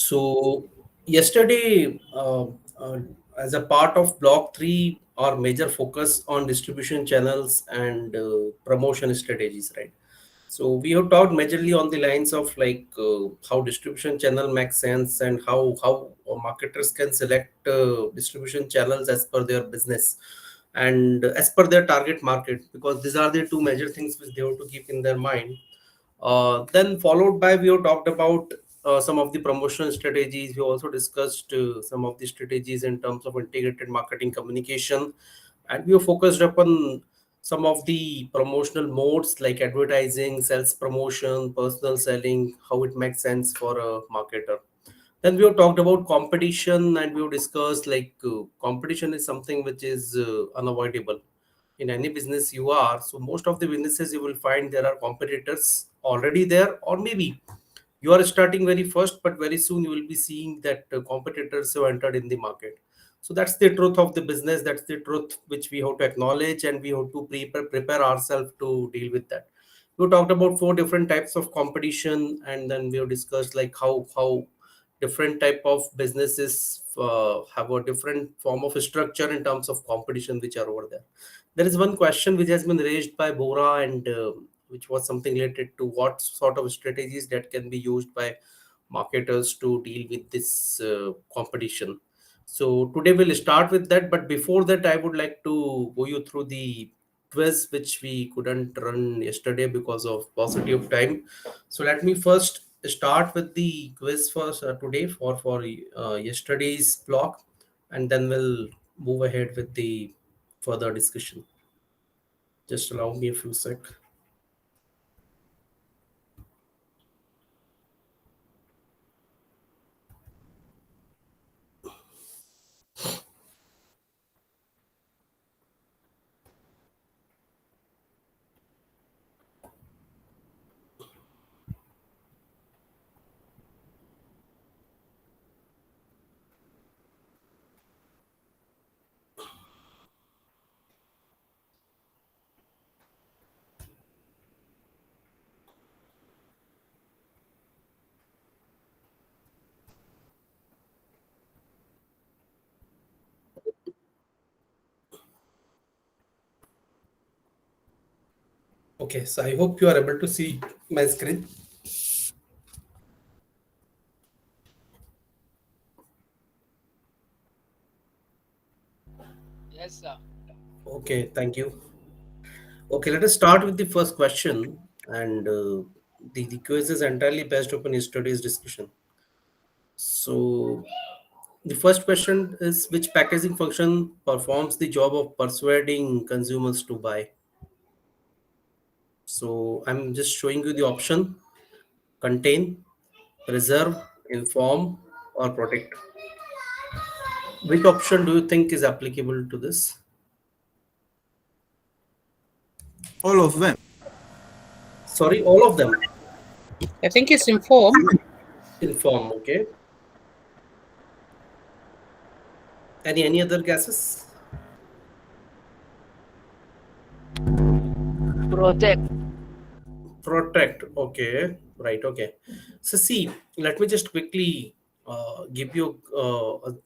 So yesterday, as a part of Block 3, our major focus on distribution channels and promotion strategies, right? So we have talked majorly on the lines of how distribution channel makes sense and how marketers can select distribution channels as per their business and as per their target market, because these are the two major things which they have to keep in their mind. Then followed by, we have talked about some of the promotional strategies. We also discussed some of the strategies in terms of integrated marketing communication, and we have focused upon some of the promotional modes like advertising, sales promotion, personal selling, how it makes sense for a marketer. Then we have talked about competition, and we have discussed competition is something which is unavoidable in any business you are. So most of the businesses you will find there are competitors already there, or maybe you are starting very first, but very soon you will be seeing that competitors have entered in the market. So that's the truth of the business. That's the truth which we have to acknowledge, and we have to prepare ourselves to deal with that. We talked about four different types of competition, and then we have discussed like how different type of businesses have a different form of structure in terms of competition which are over there. There is one question which has been raised by Bora, and which was something related to what sort of strategies that can be used by marketers to deal with this competition. So today we'll start with that, but before that, I would like to go you through the quiz which we couldn't run yesterday because of paucity of time. So let me first start with the quiz for today for yesterday's block, and then we'll move ahead with the further discussion. Just allow me a few sec. Okay, so I hope you are able to see my screen. Yes, sir. Okay, thank you. Okay, let us start with the first question, and the quiz is entirely based upon yesterday's discussion. So the first question is, which packaging function performs the job of persuading consumers to buy? So I'm just showing you the option: contain, preserve, inform, or protect. Which option do you think is applicable to this? All of them. Sorry, all of them. I think it's inform. Inform, okay. Any other guesses? Protect. Protect, okay, right, okay. So see, let me just quickly give you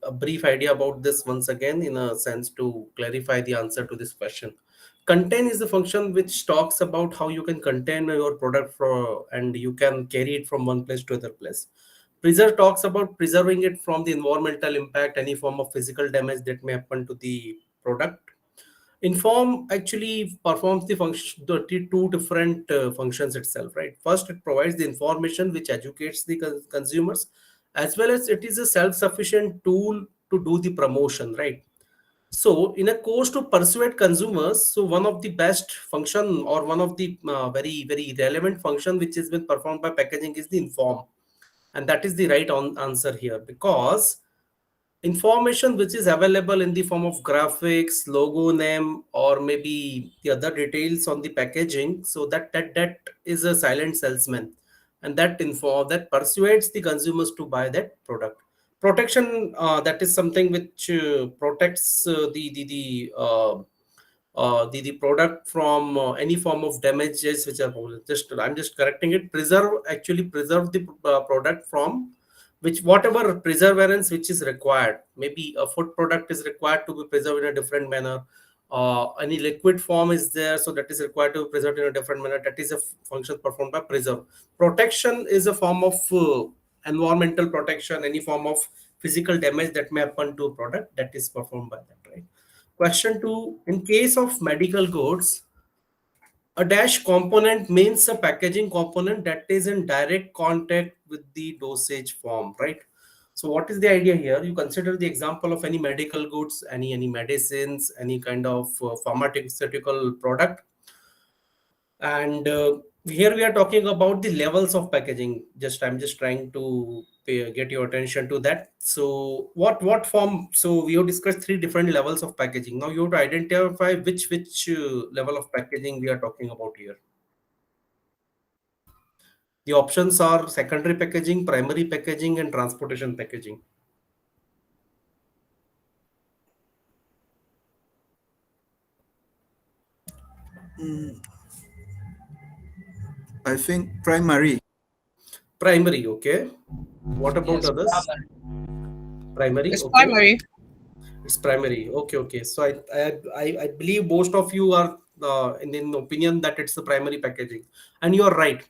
a brief idea about this once again, in a sense to clarify the answer to this question. Contain is the function which talks about how you can contain your product for, and you can carry it from one place to other place. Preserve talks about preserving it from the environmental impact, any form of physical damage that may happen to the product. Inform actually performs the function, the two different functions itself, right? First, it provides the information which educates the consumers, as well as it is a self-sufficient tool to do the promotion, right? So in a course to persuade consumers, so one of the best function, or one of the very relevant function which has been performed by packaging, is the inform. And that is the right answer here, because information which is available in the form of graphics, logo name, or maybe the other details on the packaging, so that is a silent salesman, and that info that persuades the consumers to buy that product. Protection, that is something which protects the product from any form of damages which are just, I'm just correcting it. Preserve actually preserve the product from which whatever preservance which is required, maybe a food product is required to be preserved in a different manner, any liquid form is there, so that is required to be preserved in a different manner. That is a function performed by preserve. Protection is a form of environmental protection, any form of physical damage that may happen to a product, that is performed by that, right? Question 2, in case of medical goods, a dash component means a packaging component that is in direct contact with the dosage form, right? So what is the idea here? You consider the example of any medical goods, any medicines, any kind of pharmaceutical product, and here we are talking about the levels of packaging. I'm just trying to get your attention to that. So what form? So we have discussed three different levels of packaging. Now you have to identify which level of packaging we are talking about here. The options are secondary packaging, primary packaging, and transportation packaging. I think primary. Primary, okay. What about Yes, others? Primary, it's okay. primary. It's primary, okay, okay. So I believe most of you are in the opinion that it's the primary packaging, and you are right.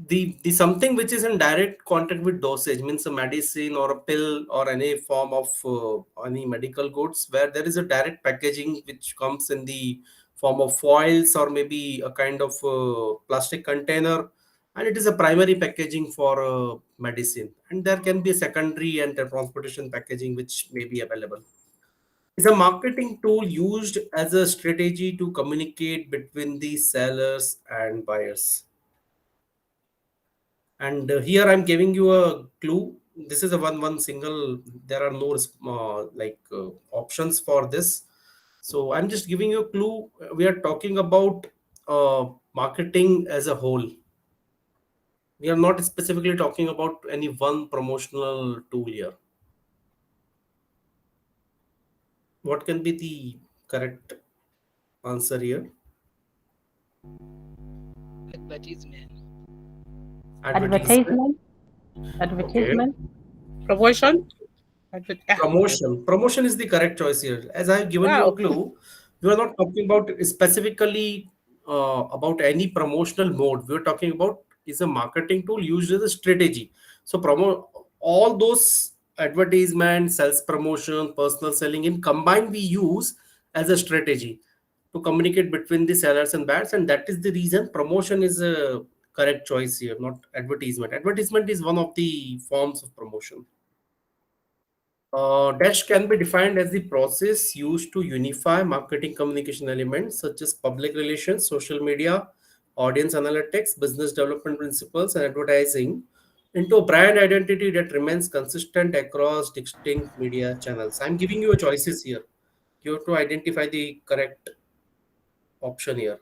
The something which is in direct contact with dosage means a medicine or a pill or any form of any medical goods where there is a direct packaging which comes in the form of foils or maybe a kind of plastic container, and it is a primary packaging for medicine, and there can be a secondary and a transportation packaging which may be available. It's a marketing tool used as a strategy to communicate between the sellers and buyers. And here I'm giving you a clue. This is a one single. There are no options for this. So I'm just giving you a clue. We are talking about marketing as a whole. We are not specifically talking about any one promotional tool here. What can be the correct answer here? Advertisement. Advertisement. Advertisement. Okay. Advertisement. Promotion. Okay. Promotion is the correct choice here. As I've given you a Wow. clue, we are not talking about specifically about any promotional mode. We are talking about is a marketing tool used as a strategy. So promote all those advertisement, sales promotion, personal selling in combined we use as a strategy to communicate between the sellers and buyers, and that is the reason promotion is a correct choice here, not advertisement. Advertisement is one of the forms of promotion. Dash can be defined as the process used to unify marketing communication elements such as public relations, social media, audience analytics, business development principles, and advertising into a brand identity that remains consistent across distinct media channels. I'm giving you a choices here. You have to identify the correct option here.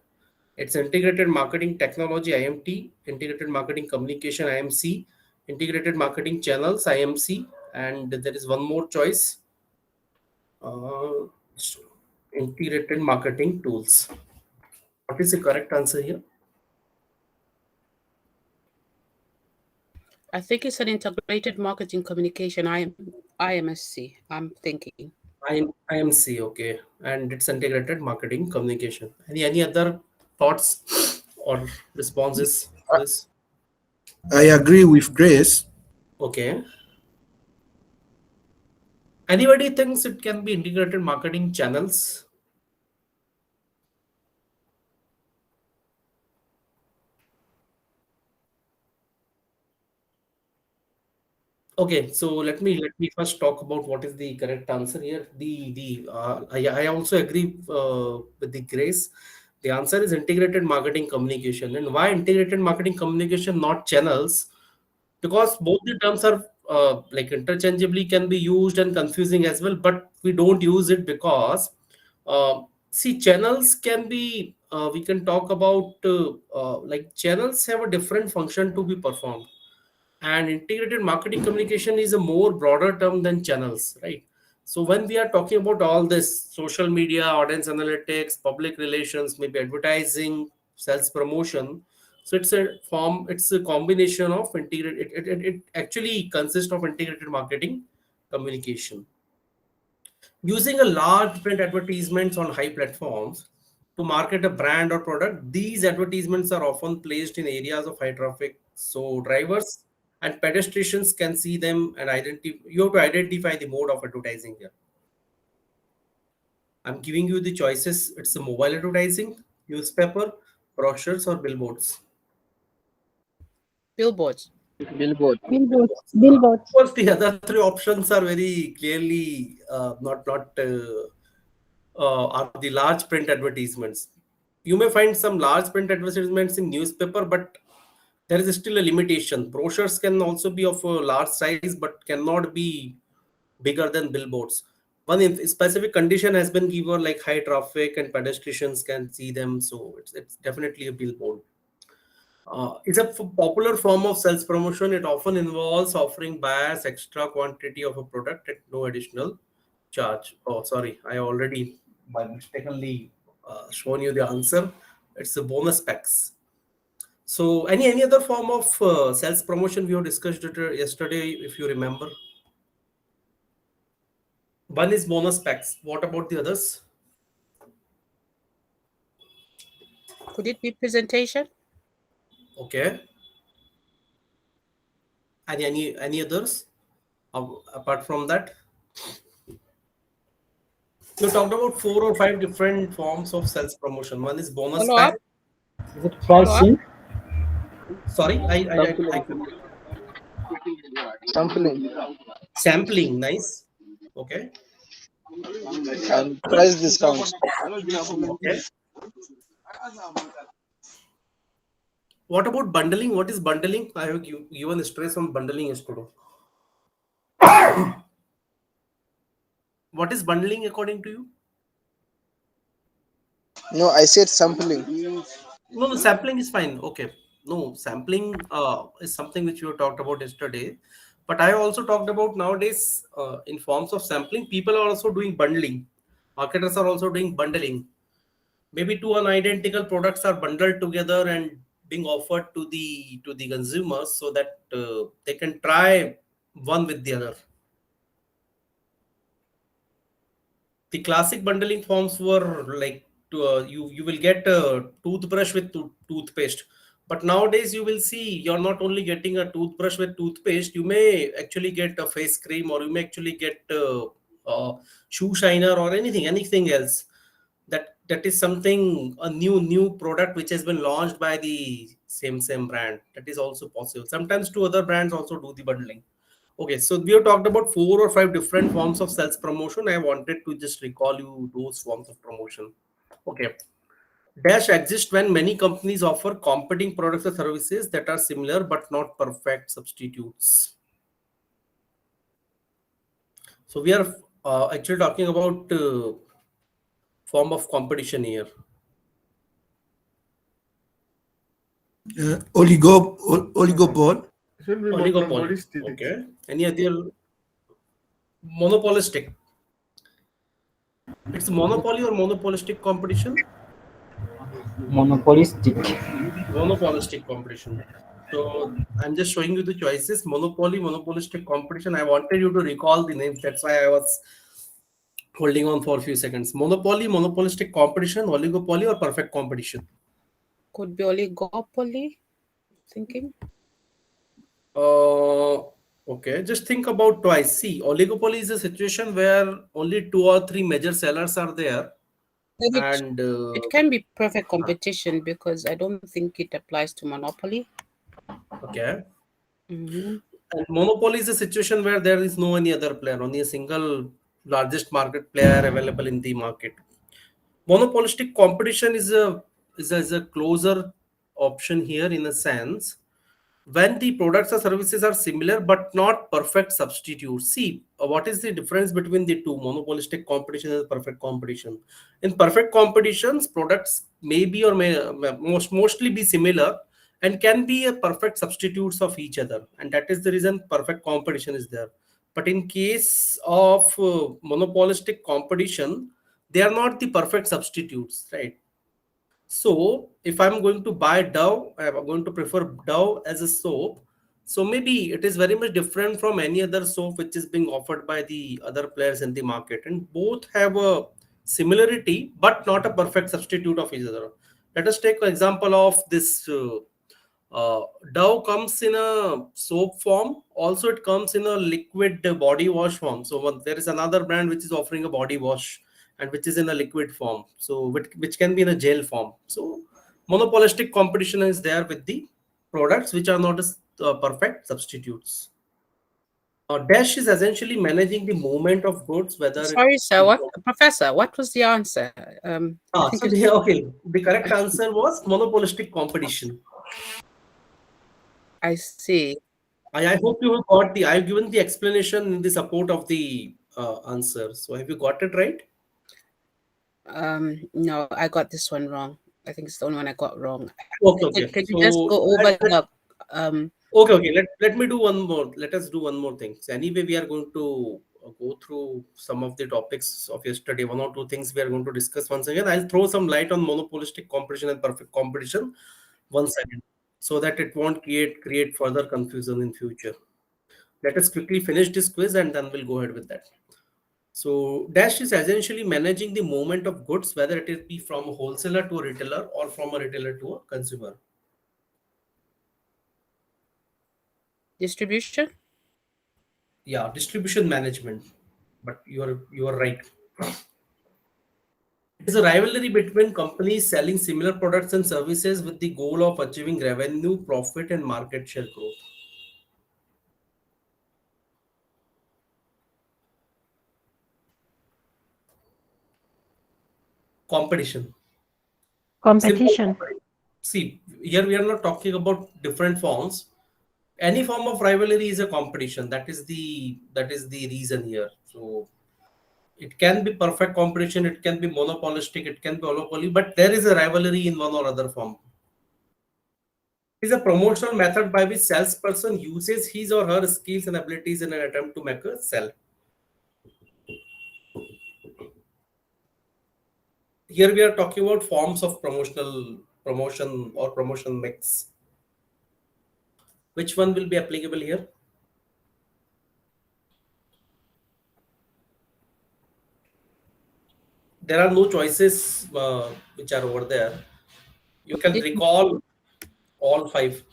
It's integrated marketing technology IMT, integrated marketing communication IMC, integrated marketing channels IMC, and there is one more choice, uh, integrated marketing tools. What is the correct answer here? I think it's an integrated marketing communication. IMSC. I'm thinking. IMC, okay, and it's integrated marketing communication. Any other thoughts or responses to this? I agree with Grace. Okay. Anybody thinks it can be integrated marketing channels? Okay, so let me first talk about what is the correct answer here. I also agree with the Grace. The answer is integrated marketing communication. And why integrated marketing communication, not channels? Because both the terms are like interchangeably can be used and confusing as well. But we don't use it because see, channels can be. We can talk about like channels have a different function to be performed, and integrated marketing communication is a more broader term than channels, right? So when we are talking about all this social media, audience analytics, public relations, maybe advertising, sales promotion, So it's a combination of integrated, it actually consists of integrated marketing communication. Using a large print advertisements on high platforms to market a brand or product, these advertisements are often placed in areas of high traffic. So drivers and pedestrians can see them and identify. You have to identify the mode of advertising here. I'm giving you the choices. It's a mobile advertising, newspaper, brochures, or billboards. Billboards. Billboard. Billboards. Of course, the other three options are very clearly not are the large print advertisements. You may find some large print advertisements in newspaper, but there is still a limitation. Brochures can also be of a large size, but cannot be bigger than billboards. One specific condition has been given, like high traffic and pedestrians can see them, so it's definitely a billboard. It's a popular form of sales promotion. It often involves offering buyers extra quantity of a product at no additional charge. Oh, sorry, I already by mistakenly shown you the answer. It's a bonus packs. So, any other form of sales promotion we have discussed it, yesterday, if you remember? One is bonus packs. What about the others? Could it be presentation? Okay. Any others apart from that? You talked about 4 or 5 different forms of sales promotion. One is bonus Follow pack. up? Is it Follow up? pricing? Sorry, I Sampling sampling. Nice. Okay. and price discount. Okay. What about bundling? What is bundling? I have given stress on bundling yesterday. What is bundling according to you? No, I said sampling. No, sampling is fine. Okay. No, sampling is something which you talked about yesterday. But I also talked about nowadays in forms of sampling, people are also doing bundling. Marketers are also doing bundling. Maybe two unidentical products are bundled together and being offered to the consumers so that they can try one with the other. The classic bundling forms were like you will get a toothbrush with toothpaste, but nowadays you will see you're not only getting a toothbrush with toothpaste, you may actually get a face cream, or you may actually get a shoe shiner or anything else. That is something, a new product which has been launched by the same brand. That is also possible. Sometimes two other brands also do the bundling. Okay, so we have talked about 4 or 5 different forms of sales promotion. I wanted to just recall you those forms of promotion. Okay. Dash exists when many companies offer competing products or services that are similar but not perfect substitutes. So we are actually talking about form of competition here. Oligopole. Should be Oligopoly. monopolistic. Okay. Any other? Monopolistic. It's monopoly or monopolistic competition? Monopolistic. Monopolistic competition. So I'm just showing you the choices: monopoly, monopolistic competition. I wanted you to recall the names. That's why I was holding on for a few seconds. Monopoly, monopolistic competition, oligopoly, or perfect competition. Could be oligopoly. Thinking. Okay. Just think about twice. See, oligopoly is a situation where only 2 or 3 major sellers are there, Then and it can be perfect competition because I don't think it applies to monopoly. okay. Mm-hmm. And monopoly is a situation where there is no any other player, only a single largest market player available in the market. Monopolistic competition is a closer option here, in a sense when the products or services are similar but not perfect substitutes. See, what is the difference between the two, monopolistic competition and perfect competition? In perfect competitions, products may be or may mostly be similar and can be a perfect substitutes of each other, and that is the reason perfect competition is there. But in case of monopolistic competition, they are not the perfect substitutes, right? So if I'm going to buy Dove, I'm going to prefer Dove as a soap. So maybe it is very much different from any other soap which is being offered by the other players in the market, and both have a similarity but not a perfect substitute of each other. Let us take an example of this. Uh, Dove comes in a soap form. Also, it comes in a liquid body wash form. So there is another brand which is offering a body wash and which is in a liquid form. So which can be in a gel form. So monopolistic competition is there with the products which are not as perfect substitutes. Dash is essentially managing the movement of goods, whether it Sorry, sir. is What, Professor? What was the answer? I think so it's the correct answer was monopolistic competition. I see. I hope you have got the. I've given the explanation in the support of the answer. So have you got it right? No, I got this one wrong. I think it's the only one I got wrong. Okay, Can, okay. can you just So go over the okay. Let me do one more. Let us do one more thing. So anyway, we are going to go through some of the topics of yesterday. One or two things we are going to discuss once again. I'll throw some light on monopolistic competition and perfect competition once again, so that it won't create further confusion in future. Let us quickly finish this quiz and then we'll go ahead with that. So Dash is essentially managing the movement of goods, whether it is be from a wholesaler to a retailer or from a retailer to a consumer. distribution? Yeah, distribution management. But you are right. It is a rivalry between companies selling similar products and services with the goal of achieving revenue, profit, and market share growth. Competition. Simple Competition. competition. See, here we are not talking about different forms. Any form of rivalry is a competition. That is the reason here. So it can be perfect competition, it can be monopolistic, it can be oligopoly, but there is a rivalry in one or other form. It is a promotional method by which salesperson uses his or her skills and abilities in an attempt to make a sell. Here we are talking about forms of promotional promotion or promotion mix. Which one will be applicable here? There are no choices which are over there. You can recall all five.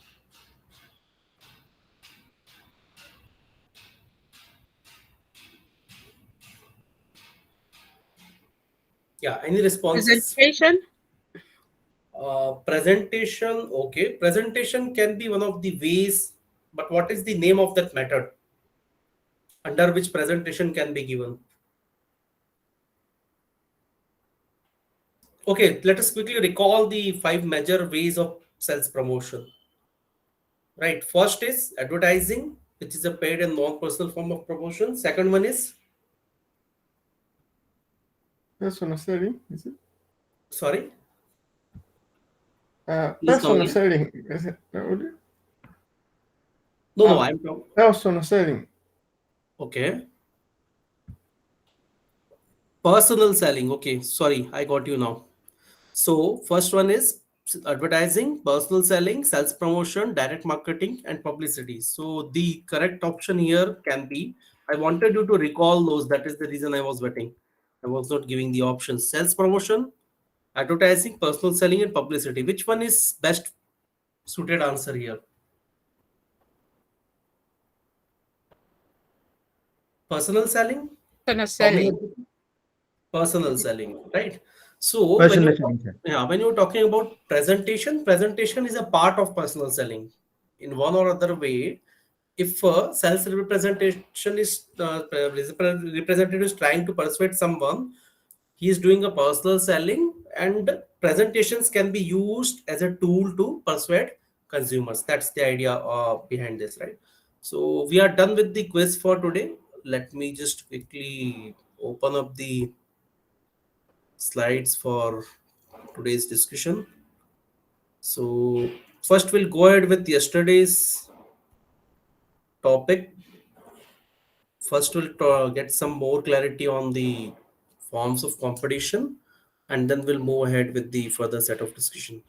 Yeah, any responses? Presentation? Presentation, okay. Presentation can be one of the ways, but what is the name of that method under which presentation can be given? Okay, let us quickly recall the five major ways of sales promotion. Right, first is advertising, which is a paid and non-personal form of promotion. Second one is, Personal selling, is it? sorry, please come Personal again. selling, is it? Would No, I'm talking. Personal selling. Okay. Personal selling. Okay, sorry, I got you now. So first one is advertising, personal selling, sales promotion, direct marketing, and publicity. So the correct option here can be, I wanted you to recall those. That is the reason I was waiting. I was not giving the options. Sales promotion, advertising, personal selling, and publicity. Which one is best suited answer here? Personal selling? Personal How many? selling. Personal selling, right? So when Personal you selling, sir. when you're talking about presentation is a part of personal selling in one or other way. If sales representation is representative is trying to persuade someone, he is doing a personal selling, and presentations can be used as a tool to persuade consumers. That's the idea behind this, right? So we are done with the quiz for today. Let me just quickly open up the slides for today's discussion. So first we'll go ahead with yesterday's topic. First we'll get some more clarity on the forms of competition. and then we'll move ahead with the further set of discussion.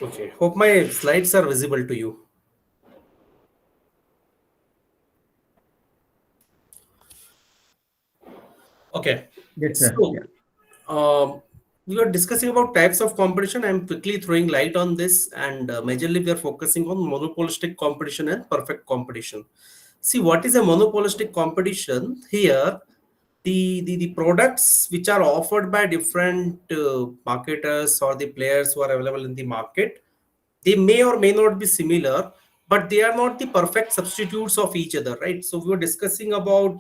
Okay, hope my slides are visible to you. Okay, Yes, sir. so Yeah. we were discussing about types of competition. I'm quickly throwing light on this, and majorly we are focusing on monopolistic competition and perfect competition. See, what is a monopolistic competition? Here, the products which are offered by different marketers or the players who are available in the market, they may or may not be similar, but they are not the perfect substitutes of each other, right? So we were discussing about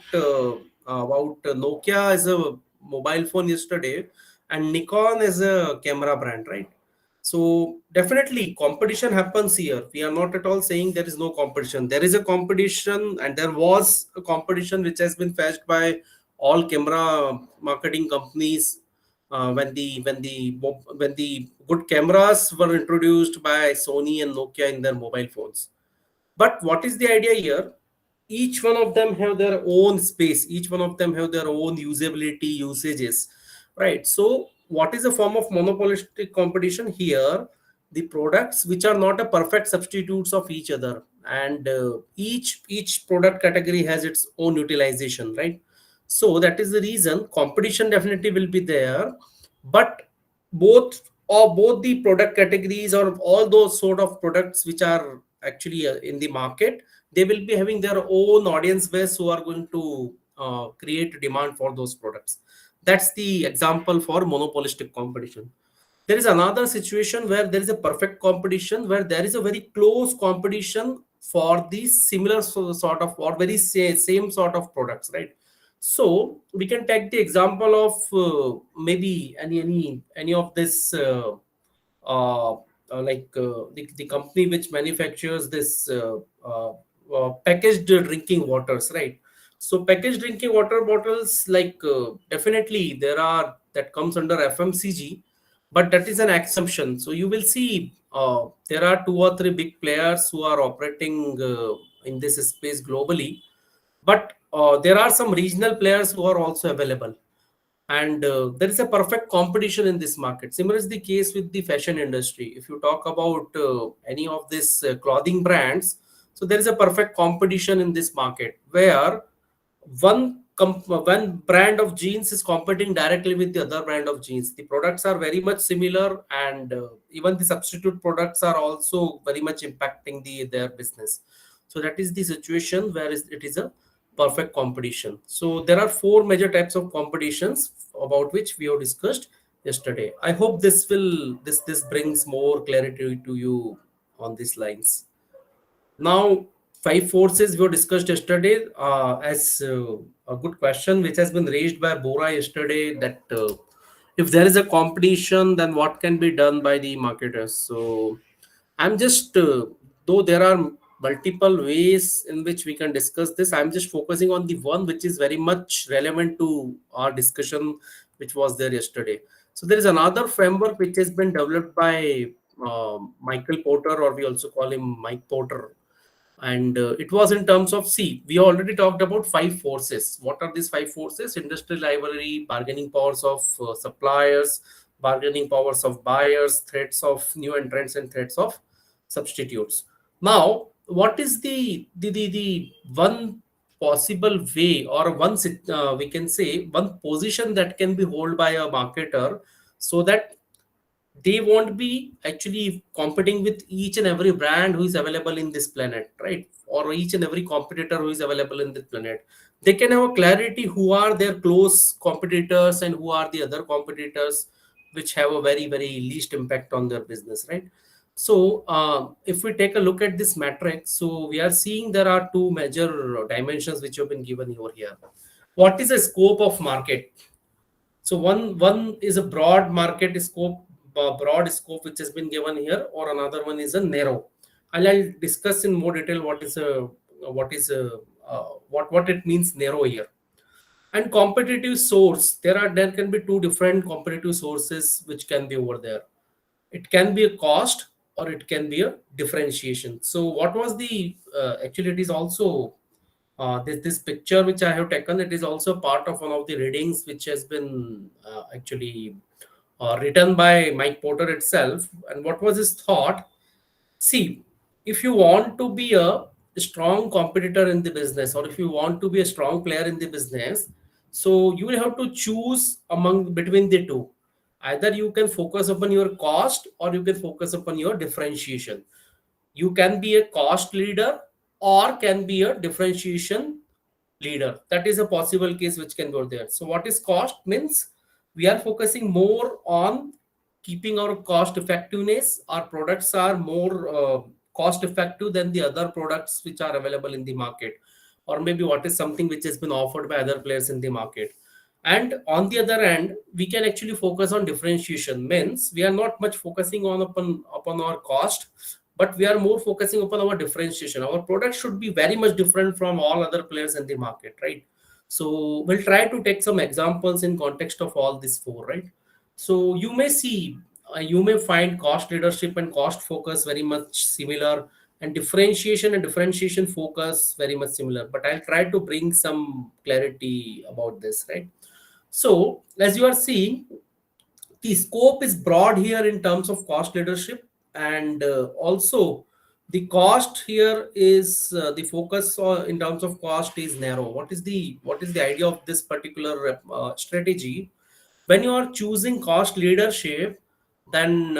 Nokia as a mobile phone yesterday, and Nikon as a camera brand, right? So definitely competition happens here. We are not at all saying there is no competition. There is a competition, and there was a competition which has been fetched by all camera marketing companies when the good cameras were introduced by Sony and Nokia in their mobile phones. But what is the idea here? Each one of them have their own space. Each one of them have their own usability usages, right? So what is a form of monopolistic competition here? The products which are not a perfect substitutes of each other, and each product category has its own utilization, right? So that is the reason competition definitely will be there, but both the product categories or all those sort of products which are actually in the market, they will be having their own audience base who are going to create demand for those products. That's the example for monopolistic competition. There is another situation where there is a perfect competition, where there is a very close competition for these similar sort of or very same sort of products, right? So we can take the example of maybe any of this the company which manufactures this packaged drinking waters, right? So packaged drinking water bottles, like definitely there are that comes under FMCG, but that is an assumption. So you will see there are two or three big players who are operating in this space globally, but there are some regional players who are also available, and there is a perfect competition in this market. Similar is the case with the fashion industry. If you talk about any of these clothing brands, so there is a perfect competition in this market where one brand of jeans is competing directly with the other brand of jeans. The products are very much similar, and even the substitute products are also very much impacting their business. So that is the situation where it is a perfect competition. So there are four major types of competitions about which we have discussed yesterday. I hope this brings more clarity to you on these lines. Now, five forces we discussed yesterday, as a good question which has been raised by Bora yesterday, that if there is a competition, then what can be done by the marketers? So I'm just, though there are multiple ways in which we can discuss this, I'm just focusing on the one which is very much relevant to our discussion, which was there yesterday. So there is another framework which has been developed by Michael Porter, or we also call him Mike Porter, and it was in terms of, see, we already talked about five forces. What are these five forces? Industrial rivalry, bargaining powers of suppliers, bargaining powers of buyers, threats of new entrants, and threats of substitutes. Now, what is the one possible way, or we can say one position that can be held by a marketer, so that they won't be actually competing with each and every brand who is available in this planet, right? Or each and every competitor who is available in this planet. They can have a clarity who are their close competitors and who are the other competitors which have a very, very least impact on their business, right? So if we take a look at this matrix, so we are seeing there are two major dimensions which have been given over here. What is the scope of market? So one is a broad market scope, broad scope which has been given here, or another one is a narrow. I'll discuss in more detail what is a what it means narrow here. And competitive source, there can be two different competitive sources which can be over there. It can be a cost or it can be a differentiation. So what was the actually it is also this picture which I have taken, it is also part of one of the readings which has been actually written by Mike Porter itself. And what was his thought? See, if you want to be a strong competitor in the business, or if you want to be a strong player in the business, so you will have to choose among between the two. Either you can focus upon your cost or you can focus upon your differentiation. You can be a cost leader or can be a differentiation leader. That is a possible case which can go there. So what is cost means? We are focusing more on keeping our cost effectiveness. Our products are more cost effective than the other products which are available in the market, or maybe what is something which has been offered by other players in the market. And on the other hand, we can actually focus on differentiation. Means we are not much focusing on upon our cost, but we are more focusing upon our differentiation. Our product should be very much different from all other players in the market, right? So we'll try to take some examples in context of all these four, right? So you may see, you may find cost leadership and cost focus very much similar, and differentiation focus very much similar. But I'll try to bring some clarity about this, right? So as you are seeing, the scope is broad here in terms of cost leadership, and also the cost here is the focus in terms of cost is narrow. What is the idea of this particular strategy? When you are choosing cost leadership, then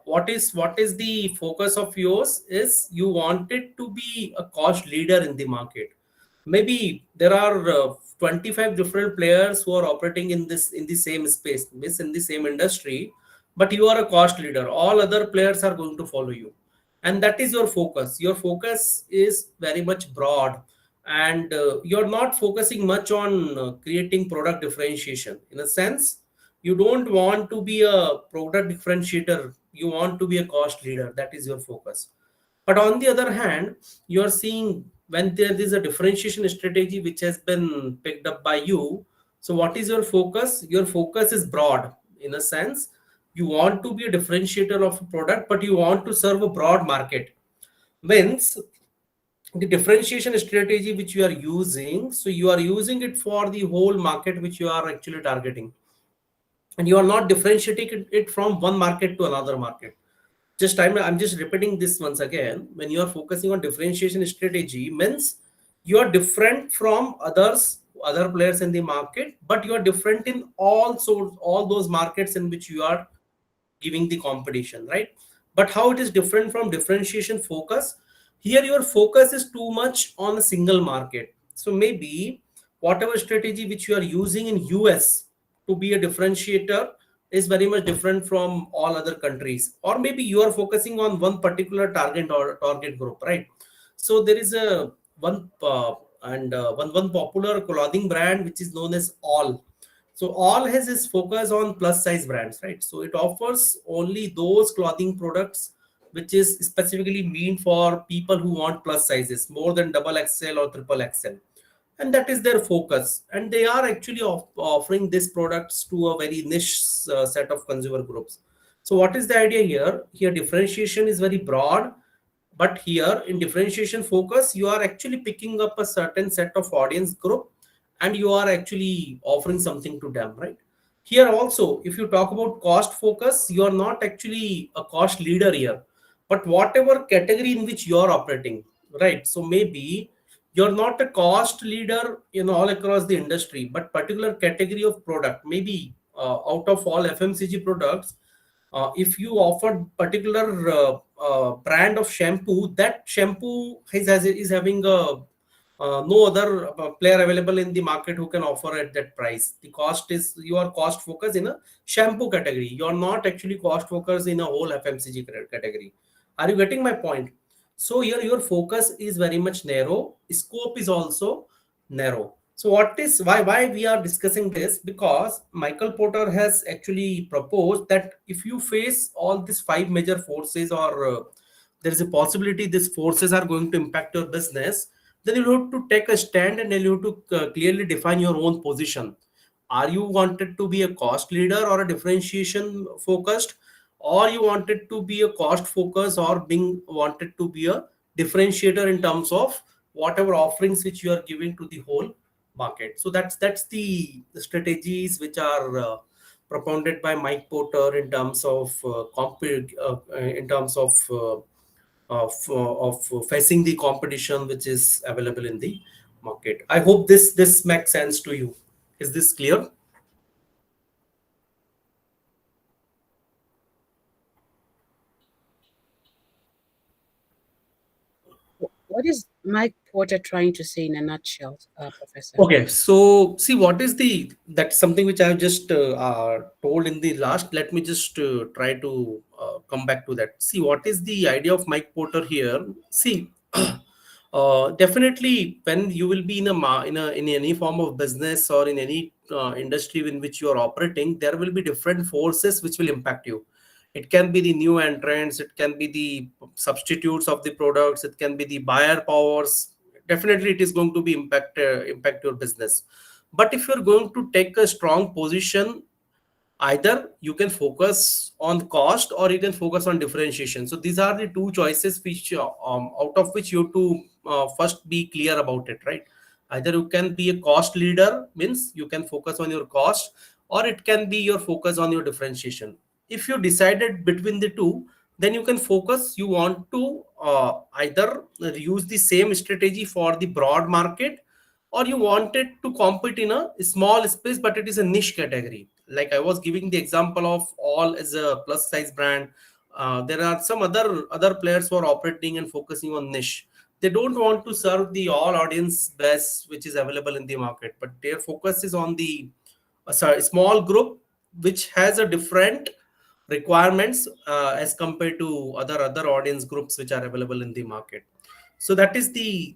what is the focus of yours is you want it to be a cost leader in the market. Maybe there are 25 different players who are operating in the same space, means in the same industry, but you are a cost leader. All other players are going to follow you, and that is your focus. Your focus is very much broad, and you're not focusing much on creating product differentiation. In a sense, you don't want to be a product differentiator, you want to be a cost leader. That is your focus. But on the other hand, you are seeing when there is a differentiation strategy which has been picked up by you. So, what is your focus? Your focus is broad. In a sense, you want to be a differentiator of a product, but you want to serve a broad market. Means the differentiation strategy which you are using, so you are using it for the whole market which you are actually targeting, and you are not differentiating it from one market to another market. I'm just repeating this once again. When you are focusing on differentiation strategy, means you are different from other players in the market, but you are different in all those markets in which you are giving the competition, right? But how it is different from differentiation focus? Here your focus is too much on a single market. So maybe whatever strategy which you are using in US to be a differentiator is very much different from all other countries, or maybe you are focusing on one particular target or target group, right? So there is a one popular clothing brand which is known as All. So All has its focus on plus size brands, right? So it offers only those clothing products which is specifically meant for people who want plus sizes more than double XL or triple XL, and that is their focus. And they are actually offering these products to a very niche set of consumer groups. So what is the idea here? Here differentiation is very broad, but here in differentiation focus you are actually picking up a certain set of audience group, and you are actually offering something to them, right? Here also, if you talk about cost focus, you are not actually a cost leader here, but whatever category in which you are operating, right? So maybe you're not a cost leader in all across the industry, but particular category of product, maybe out of all FMCG products, if you offer particular brand of shampoo, that shampoo is having a no other player available in the market who can offer at that price. The cost is, you are cost focused in a shampoo category. You are not actually cost focused in a whole FMCG category. Are you getting my point? So here your focus is very much narrow. Scope is also narrow. So what is why we are discussing this? Because Michael Porter has actually proposed that if you face all these five major forces, or there is a possibility these forces are going to impact your business, then you have to take a stand and then you have to clearly define your own position. Are you wanted to be a cost leader or a differentiation focused, or you wanted to be a cost focus, or being wanted to be a differentiator in terms of whatever offerings which you are giving to the whole market. So that's the strategies which are propounded by Mike Porter in terms of in terms of facing the competition which is available in the market. I hope this makes sense to you. Is this clear? What is Mike Porter trying to say in a nutshell, Professor? Okay, so see what is that's something which I have just told in the last. Let me just try to come back to that. See what is the idea of Mike Porter here. See, definitely when you will be in any form of business or in any industry in which you are operating, there will be different forces which will impact you. It can be the new entrants, it can be the substitutes of the products, it can be the buyer powers. Definitely it is going to be impact your business. But if you're going to take a strong position, either you can focus on cost or you can focus on differentiation. So these are the two choices which out of which you have to first be clear about it, right? Either you can be a cost leader, means you can focus on your cost, or it can be your focus on your differentiation. If you decided between the two, then you can focus, you want to either use the same strategy for the broad market, or you wanted to compete in a small space but it is a niche category. Like I was giving the example of all as a plus size brand. There are some other players who are operating and focusing on niche. They don't want to serve the all audience base which is available in the market, but their focus is on the small group which has a different requirements as compared to other audience groups which are available in the market. So that is the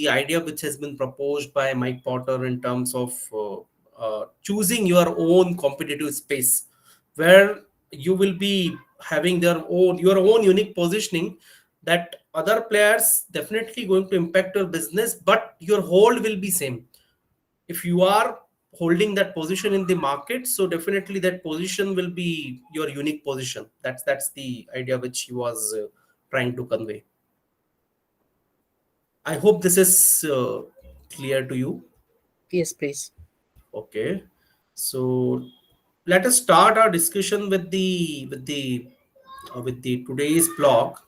idea which has been proposed by Mike Porter in terms of choosing your own competitive space, where you will be having your own unique positioning, that other players definitely going to impact your business, but your hold will be same. If you are holding that position in the market, so definitely that position will be your unique position. That's the idea which he was trying to convey. I hope this is clear to you. Yes, please. Okay, so let us start our discussion with the today's block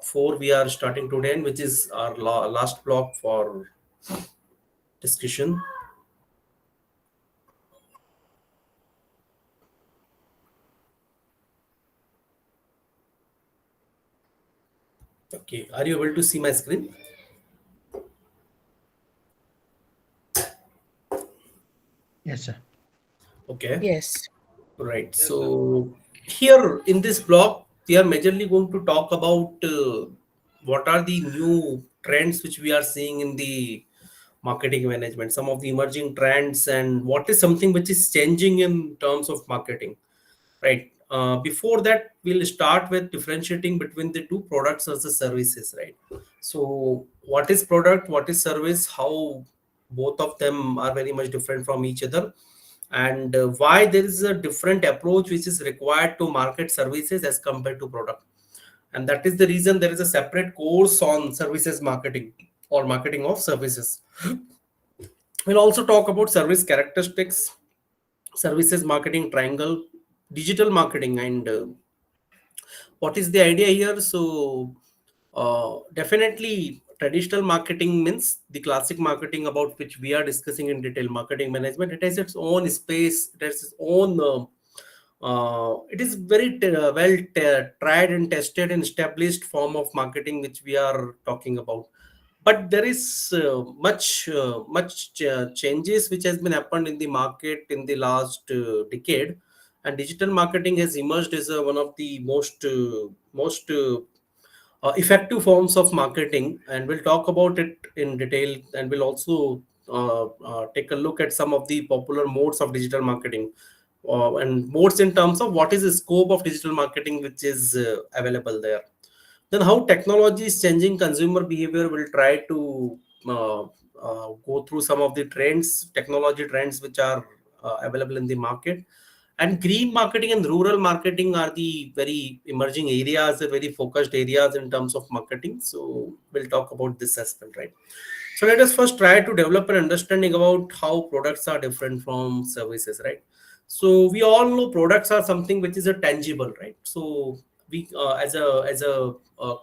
4 we are starting today, and which is our last block for discussion. Okay, are you able to see my screen? Yes, sir. Okay. Yes. Right. So here in this block, we are majorly going to talk about what are the new trends which we are seeing in the marketing management, some of the emerging trends, and what is something which is changing in terms of marketing. Right. Before that, we'll start with differentiating between the two, products versus services. Right. So what is product? What is service? How both of them are very much different from each other, and why there is a different approach which is required to market services as compared to product. And that is the reason there is a separate course on services marketing or marketing of services. We'll also talk about service characteristics, services marketing triangle, digital marketing, and what is the idea here. So definitely traditional marketing means the classic marketing about which we are discussing in detail, marketing management. It has its own space, it has its own it is very tried and tested and established form of marketing which we are talking about. But there is much changes which has been happened in the market in the last decade, and digital marketing has emerged as one of the most effective forms of marketing, and we'll talk about it in detail, and we'll also take a look at some of the popular modes of digital marketing, and modes in terms of what is the scope of digital marketing which is available there. Then how technology is changing consumer behavior, will try to go through some of the trends, technology trends which are available in the market. And green marketing and rural marketing are the very emerging areas, the very focused areas in terms of marketing. So we'll talk about this as well, right? So let us first try to develop an understanding about how products are different from services, right? So we all know products are something which is a tangible, right? So we as a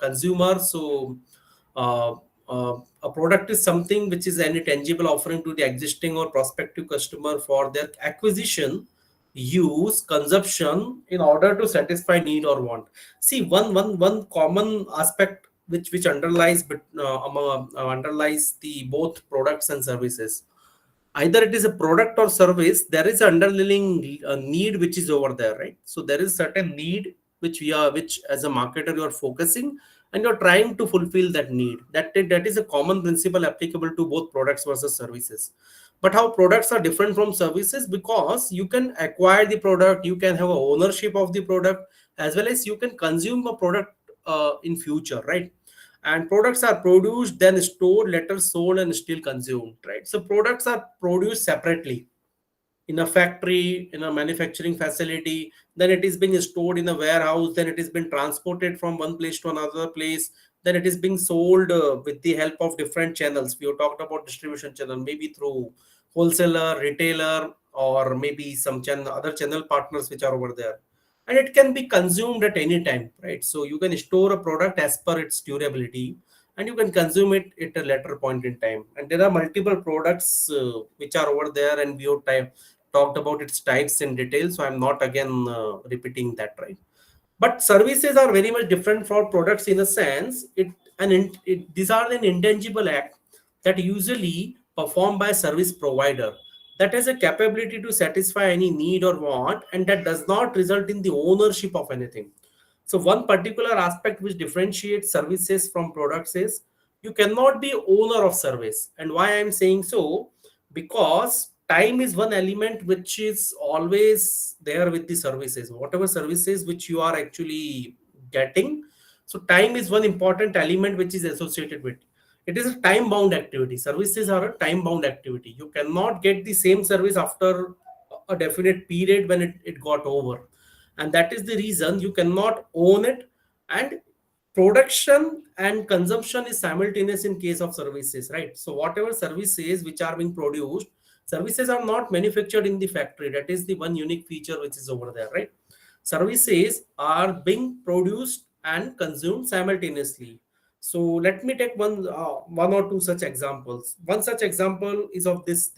consumer, so uh, a product is something which is any tangible offering to the existing or prospective customer for their acquisition, use, consumption in order to satisfy need or want. See, one common aspect which underlies underlies the both products and services. Either it is a product or service, there is underlying need which is over there, right? So there is certain need which as a marketer you are focusing, and you're trying to fulfill that need. That is a common principle applicable to both products versus services. But how products are different from services, because you can acquire the product, you can have a ownership of the product, as well as you can consume a product in future, right? And products are produced, then stored, later sold, and still consumed, right? So products are produced separately in a factory, in a manufacturing facility, then it is being stored in a warehouse, then it is been transported from one place to another place, then it is being sold with the help of different channels. We have talked about distribution channel, maybe through wholesaler, retailer, or maybe some channel, other channel partners which are over there. And it can be consumed at any time, right? So you can store a product as per its durability, and you can consume it at a later point in time. And there are multiple products which are over there, and we have talked about its types in detail, so I'm not again repeating that, right? But services are very much different from products in a sense. These are an intangible act that usually performed by a service provider that has a capability to satisfy any need or want, and that does not result in the ownership of anything. So one particular aspect which differentiates services from products is you cannot be owner of service. And why I'm saying so? Because time is one element which is always there with the services. Whatever services which you are actually getting, so time is one important element which is associated with. It is a time bound activity. Services are a time bound activity. You cannot get the same service after a definite period when it got over, and that is the reason you cannot own it. And production and consumption is simultaneous in case of services, right? So whatever services which are being produced, services are not manufactured in the factory. That is the one unique feature which is over there, right? Services are being produced and consumed simultaneously. So let me take one or two such examples. One such example is of this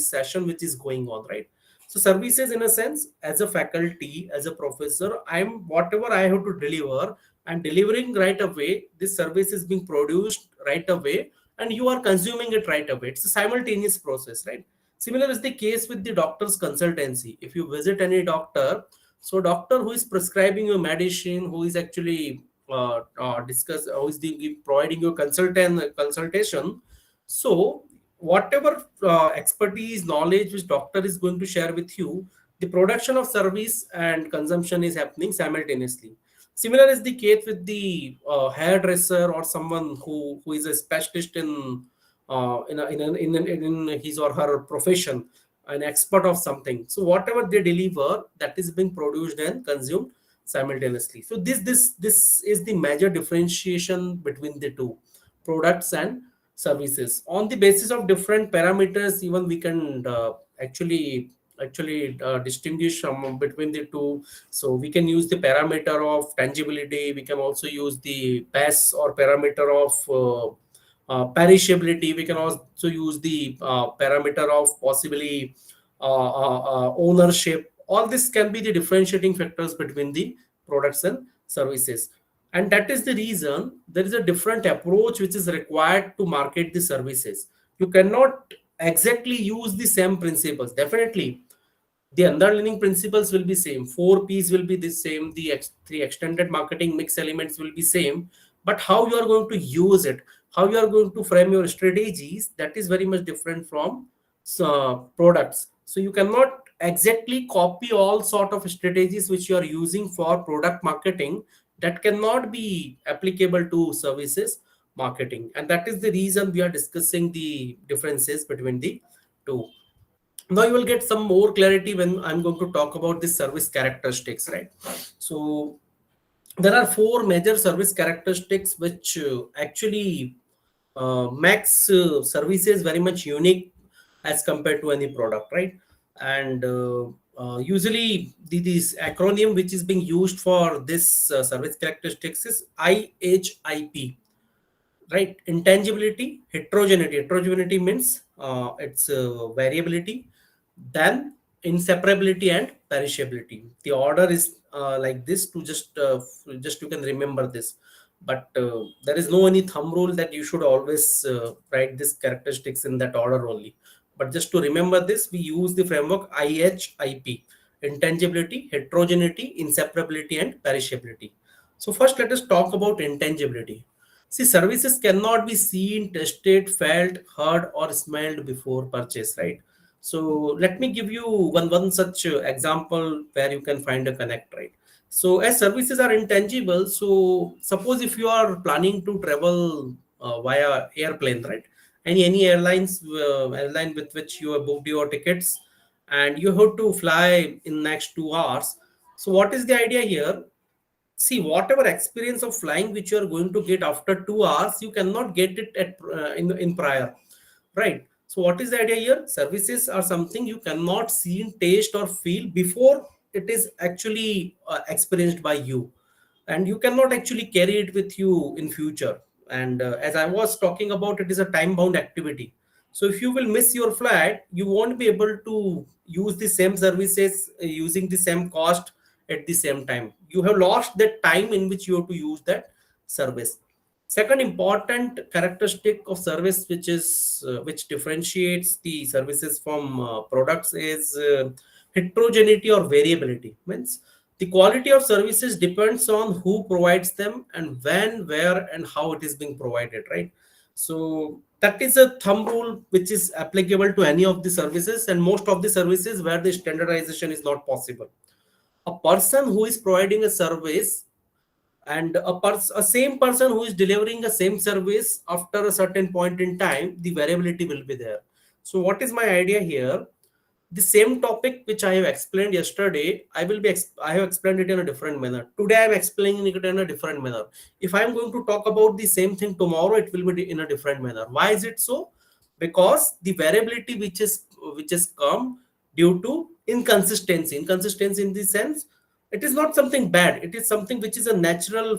session which is going on, right? So services, in a sense, as a faculty, as a professor, I'm whatever I have to deliver, I'm delivering right away. This service is being produced right away, and you are consuming it right away. It's a simultaneous process, right? Similar is the case with the doctor's consultancy. If you visit any doctor, so doctor who is prescribing you medicine, who is actually who is providing you consultation. So whatever expertise, knowledge which doctor is going to share with you, the production of service and consumption is happening simultaneously. Similar is the case with the hairdresser or someone who is a specialist in his or her profession, an expert of something. So whatever they deliver, that is being produced and consumed simultaneously. So this is the major differentiation between the two, products and services. On the basis of different parameters, even we can actually distinguish between the two. So we can use the parameter of tangibility, we can also use the PAS or parameter of perishability, we can also use the parameter of possibly ownership. All this can be the differentiating factors between the products and services. And that is the reason there is a different approach which is required to market the services. You cannot exactly use the same principles. Definitely the underlying principles will be same, 4 P's will be the same, the three extended marketing mix elements will be same, but how you are going to use it, how you are going to frame your strategies, that is very much different from products. So you cannot exactly copy all sort of strategies which you are using for product marketing that cannot be applicable to services marketing. And that is the reason we are discussing the differences between the two. Now you will get some more clarity when I'm going to talk about the service characteristics, right? So there are four major service characteristics which actually makes services very much unique as compared to any product, right? And usually this acronym which is being used for this service characteristics is IHIP, right? Intangibility, heterogeneity means it's variability, then inseparability and perishability. The order is like this to just you can remember this, but there is no any thumb rule that you should always write this characteristics in that order only. But just to remember this, we use the framework IHIP: intangibility, heterogeneity, inseparability and perishability. So first let us talk about intangibility. See, services cannot be seen, tested, felt, heard, or smelled before purchase, right? So let me give you one such example where you can find a connect, right? So as services are intangible, so suppose if you are planning to travel via airplane, right? Any airline with which you have booked your tickets, and you have to fly in next 2 hours. So what is the idea here? See, whatever experience of flying which you are going to get after 2 hours, you cannot get it at in prior, right? So what is the idea here? Services are something you cannot see, taste or feel before it is actually experienced by you, and you cannot actually carry it with you in future. And as I was talking about, it is a time bound activity. So if you will miss your flight, you won't be able to use the same services using the same cost at the same time. You have lost that time in which you have to use that service. Second important characteristic of service which differentiates the services from products is heterogeneity or variability. Means the quality of services depends on who provides them and when, where, and how it is being provided, right? So that is a thumb rule which is applicable to any of the services, and most of the services where the standardization is not possible. A person who is providing a service and a same person who is delivering the same service after a certain point in time, the variability will be there. So what is my idea here? The same topic which I have explained yesterday, I have explained it in a different manner. Today I am explaining it in a different manner. If I am going to talk about the same thing tomorrow, it will be in a different manner. Why is it so? Because the variability which is come due to inconsistency in the sense, it is not something bad, it is something which is a natural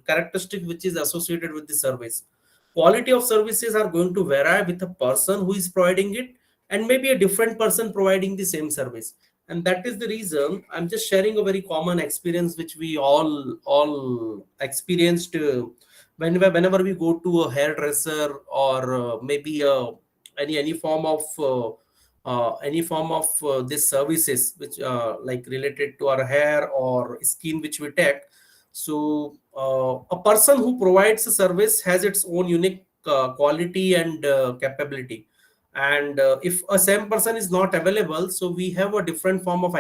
characteristic which is associated with the service. Quality of services are going to vary with a person who is providing it and maybe a different person providing the same service. And that is the reason I'm just sharing a very common experience which we all experienced whenever we go to a hairdresser or maybe any form of this services which like related to our hair or skin which we take. So a person who provides a service has its own unique quality and capability. And if a same person is not available, so we have a different form of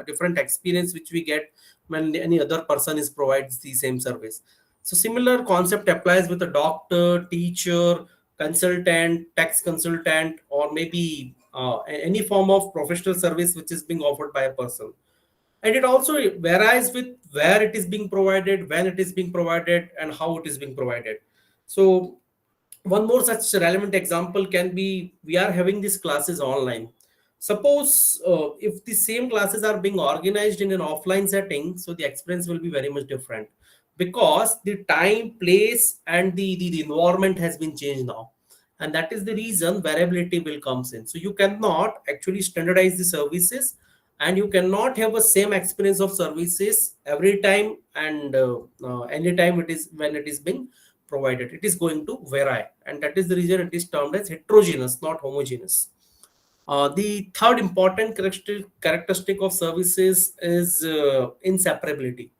different experience which we get when any other person is provides the same service. So similar concept applies with a doctor, teacher, consultant, tax consultant, or maybe any form of professional service which is being offered by a person. And it also varies with where it is being provided, when it is being provided, and how it is being provided. So one more such relevant example can be, we are having these classes online. Suppose if the same classes are being organized in an offline setting, so the experience will be very much different because the time, place, and the environment has been changed now. And that is the reason variability will comes in. So you cannot actually standardize the services, and you cannot have a same experience of services every time and anytime it is when it is being provided. It is going to vary, and that is the reason it is termed as heterogeneous, not homogeneous. The third important characteristic of services is inseparability.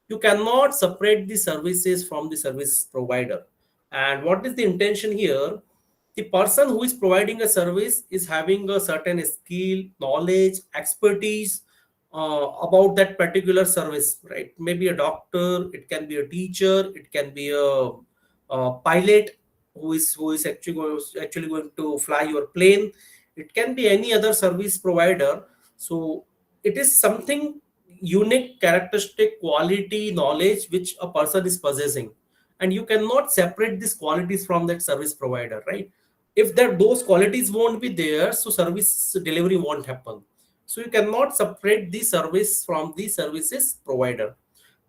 You cannot separate the services from the service provider. And what is the intention here? The person who is providing a service is having a certain skill, knowledge, expertise, about that particular service, right? Maybe a doctor, it can be a teacher, it can be a pilot who is actually going to fly your plane. It can be any other service provider. So it is something unique, characteristic, quality, knowledge which a person is possessing, and you cannot separate these qualities from that service provider, right? If that those qualities won't be there, so service delivery won't happen. So you cannot separate the service from the services provider.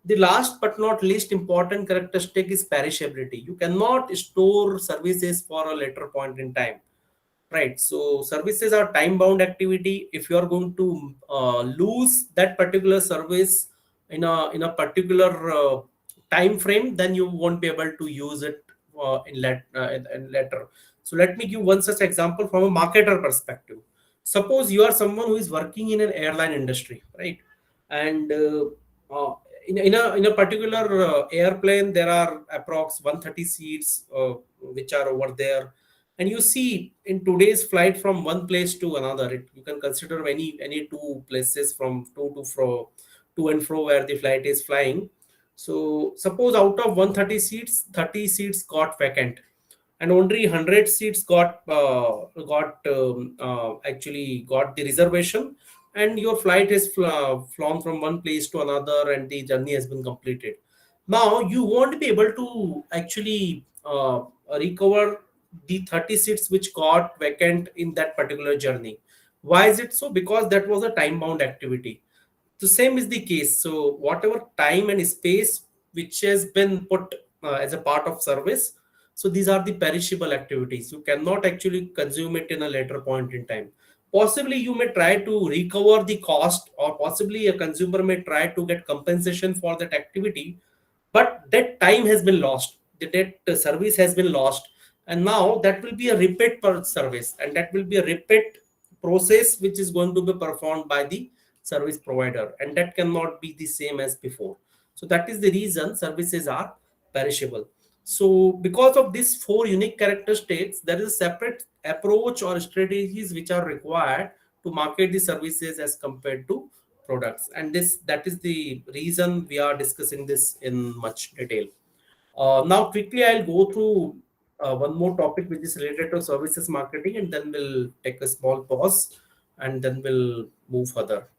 The last but not least important characteristic is perishability. You cannot store services for a later point in time. Right. So services are time bound activity. If you are going to lose that particular service in a particular time frame, then you won't be able to use it in later. So let me give one such example from a marketer perspective. Suppose you are someone who is working in an airline industry, right? And in a particular airplane, there are approx 130 seats which are over there, and you see in today's flight from one place to another, you can consider any two places from to and fro where the flight is flying. So suppose out of 130 seats, 30 seats got vacant, and only 100 seats actually got the reservation, and your flight is flown from one place to another, and the journey has been completed. Now you won't be able to actually recover the 30 seats which got vacant in that particular journey. Why is it so? Because that was a time bound activity. The same is the case. So whatever time and space which has been put as a part of service, so these are the perishable activities. You cannot actually consume it in a later point in time. Possibly you may try to recover the cost, or possibly a consumer may try to get compensation for that activity, but that time has been lost. That service has been lost, and now that will be a repeat per service, and that will be a repeat process which is going to be performed by the service provider, and that cannot be the same as before. So that is the reason services are perishable. So because of these four unique characteristics, there is a separate approach or strategies which are required to market the services as compared to products, and this that is the reason we are discussing this in much detail. Now quickly I'll go through one more topic which is related to services marketing, and then we'll take a small pause, and then we'll move further.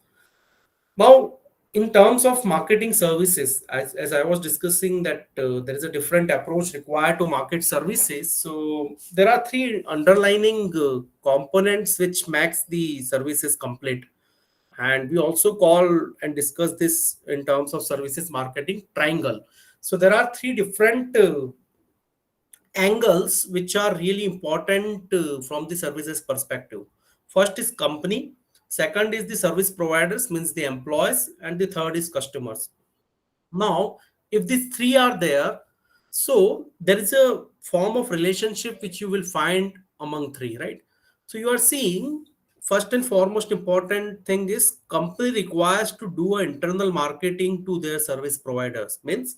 Now, in terms of marketing services, as I was discussing that there is a different approach required to market services. So there are three underlining components which makes the services complete. And we also call and discuss this in terms of services marketing triangle. So there are three different angles which are really important from the services perspective. First is company, second is the service providers, means the employees, and the third is customers. Now, if these three are there, so there is a form of relationship which you will find among three, right? So you are seeing first and foremost important thing is company requires to do an internal marketing to their service providers. Means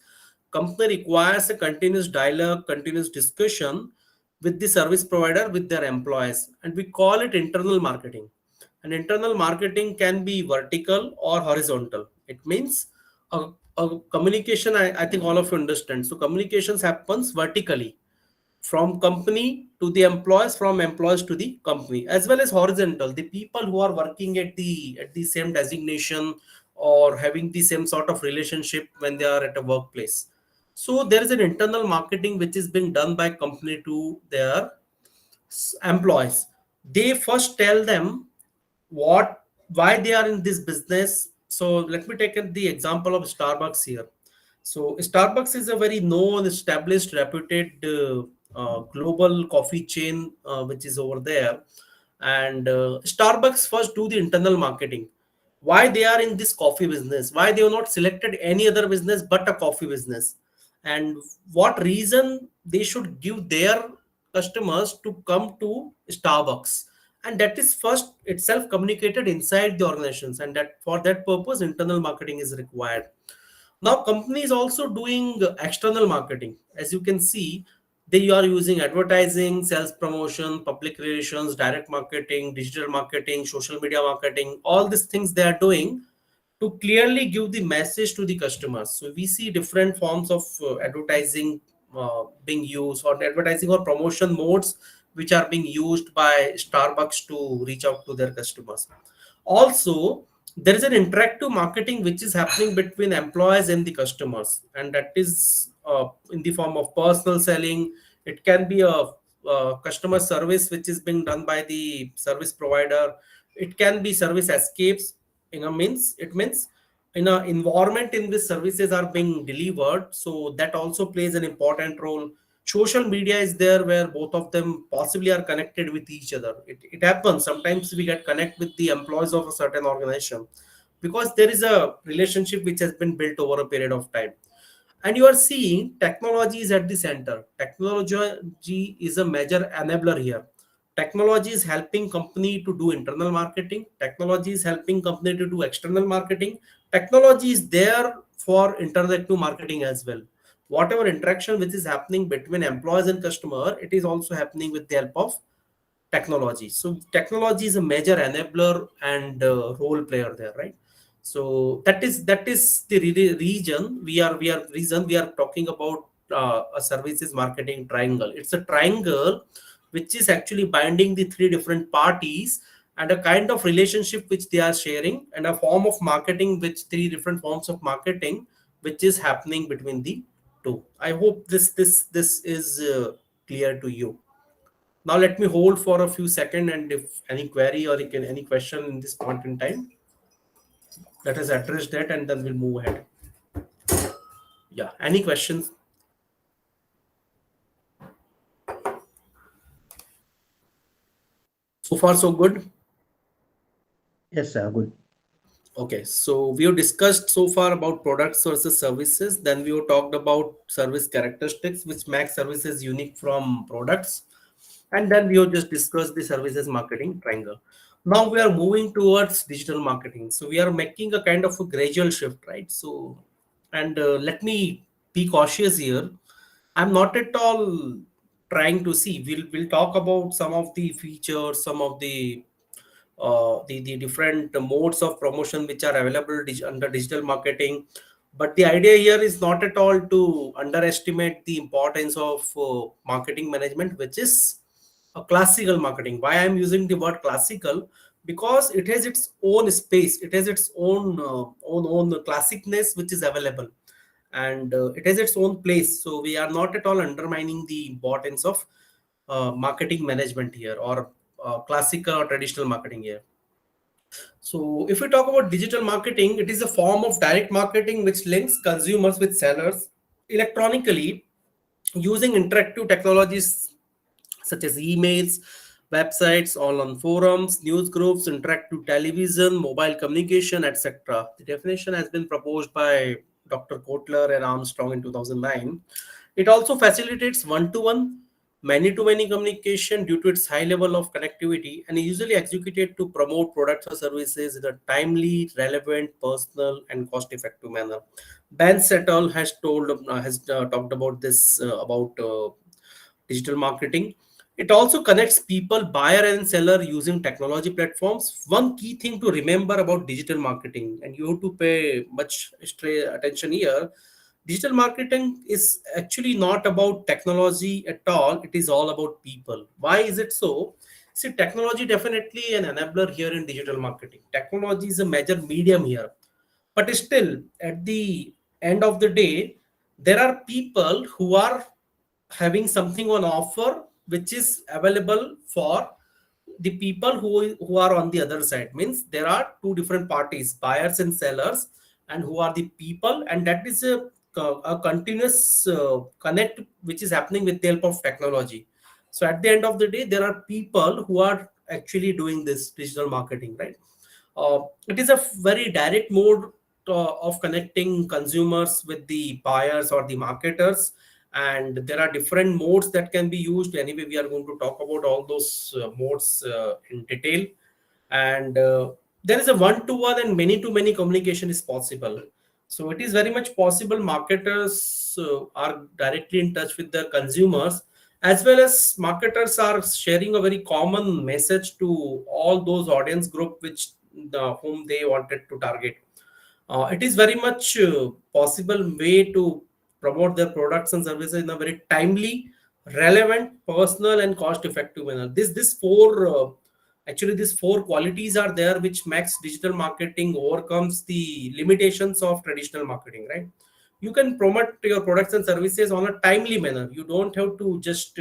company requires a continuous dialogue, continuous discussion with the service provider, with their employees, and we call it internal marketing. And internal marketing can be vertical or horizontal. It means a communication, I think all of you understand. So communications happens vertically from company to the employees, from employees to the company, as well as horizontal, the people who are working at the same designation or having the same sort of relationship when they are at a workplace. So there is an internal marketing which is being done by company to their employees. They first tell them what why they are in this business. So let me take the example of Starbucks here. So Starbucks is a very known, established, reputed global coffee chain which is over there. And Starbucks first do the internal marketing. Why they are in this coffee business? Why they have not selected any other business but a coffee business? And what reason they should give their customers to come to Starbucks? And that is first itself communicated inside the organizations, and that for that purpose internal marketing is required. Now company is also doing external marketing. As you can see, they are using advertising, sales promotion, public relations, direct marketing, digital marketing, social media marketing, all these things they are doing to clearly give the message to the customers. So we see different forms of advertising being used, or advertising or promotion modes which are being used by Starbucks to reach out to their customers. Also, there is an interactive marketing which is happening between employees and the customers, and that is in the form of personal selling. It can be a customer service which is being done by the service provider. It can be service escapes. It means in an environment in which services are being delivered, so that also plays an important role. Social media is there where both of them possibly are connected with each other. It happens sometimes we get connect with the employees of a certain organization because there is a relationship which has been built over a period of time. And you are seeing technology is at the center. Technology is a major enabler here. Technology is helping company to do internal marketing. Technology is helping company to do external marketing. Technology is there for interactive marketing as well. Whatever interaction which is happening between employees and customer, it is also happening with the help of technology. So technology is a major enabler and role player there, right? So that is the region we are talking about, a services marketing triangle. It's a triangle which is actually binding the three different parties, and a kind of relationship which they are sharing, and a form of marketing, which three different forms of marketing which is happening between the two. I hope this is clear to you. Now let me hold for a few seconds, and if any query or any question in this point in time, let us address that, and then we'll move ahead. Yeah, any questions? So far, so good. Yes, sir. Good. Okay, so we have discussed so far about products versus services. Then we have talked about service characteristics, which make services unique from products. And then we have just discussed the services marketing triangle. Now we are moving towards digital marketing. So we are making a kind of a gradual shift, right? So, and let me be cautious here. I'm not at all trying to see. We'll talk about some of the features, some of the different modes of promotion which are available under digital marketing. But the idea here is not at all to underestimate the importance of marketing management, which is a classical marketing. Why I'm using the word classical? Because it has its own space, it has its own classicness which is available, and it has its own place. So we are not at all undermining the importance of marketing management here, or classical or traditional marketing here. So if we talk about digital marketing, it is a form of direct marketing which links consumers with sellers electronically using interactive technologies such as emails, websites, online forums, news groups, interactive television, mobile communication, etc. The definition has been proposed by Dr. Kotler and Armstrong in 2009. It also facilitates one-to-one, many-to-many communication due to its high level of connectivity, and is usually executed to promote products or services in a timely, relevant, personal, and cost-effective manner. Ben Settle has talked about this about digital marketing. It also connects people, buyer and seller, using technology platforms. One key thing to remember about digital marketing, and you have to pay much attention here, digital marketing is actually not about technology at all. It is all about people. Why is it so? See, technology definitely an enabler here in digital marketing. Technology is a major medium here, but still at the end of the day, there are people who are having something on offer which is available for the people who are on the other side. Means there are two different parties, buyers and sellers, and who are the people, and that is a continuous connect which is happening with the help of technology. So at the end of the day, there are people who are actually doing this digital marketing, right? It is a very direct mode of connecting consumers with the buyers or the marketers, and there are different modes that can be used. Anyway, we are going to talk about all those modes in detail. And there is a one-to-one and many-to-many communication is possible. So it is very much possible marketers are directly in touch with their consumers, as well as marketers are sharing a very common message to all those audience group which whom they wanted to target. It is very much possible way to promote their products and services in a very timely, relevant, personal, and cost-effective manner. This four actually these four qualities are there which makes digital marketing overcomes the limitations of traditional marketing. Right? You can promote your products and services on a timely manner. You don't have to just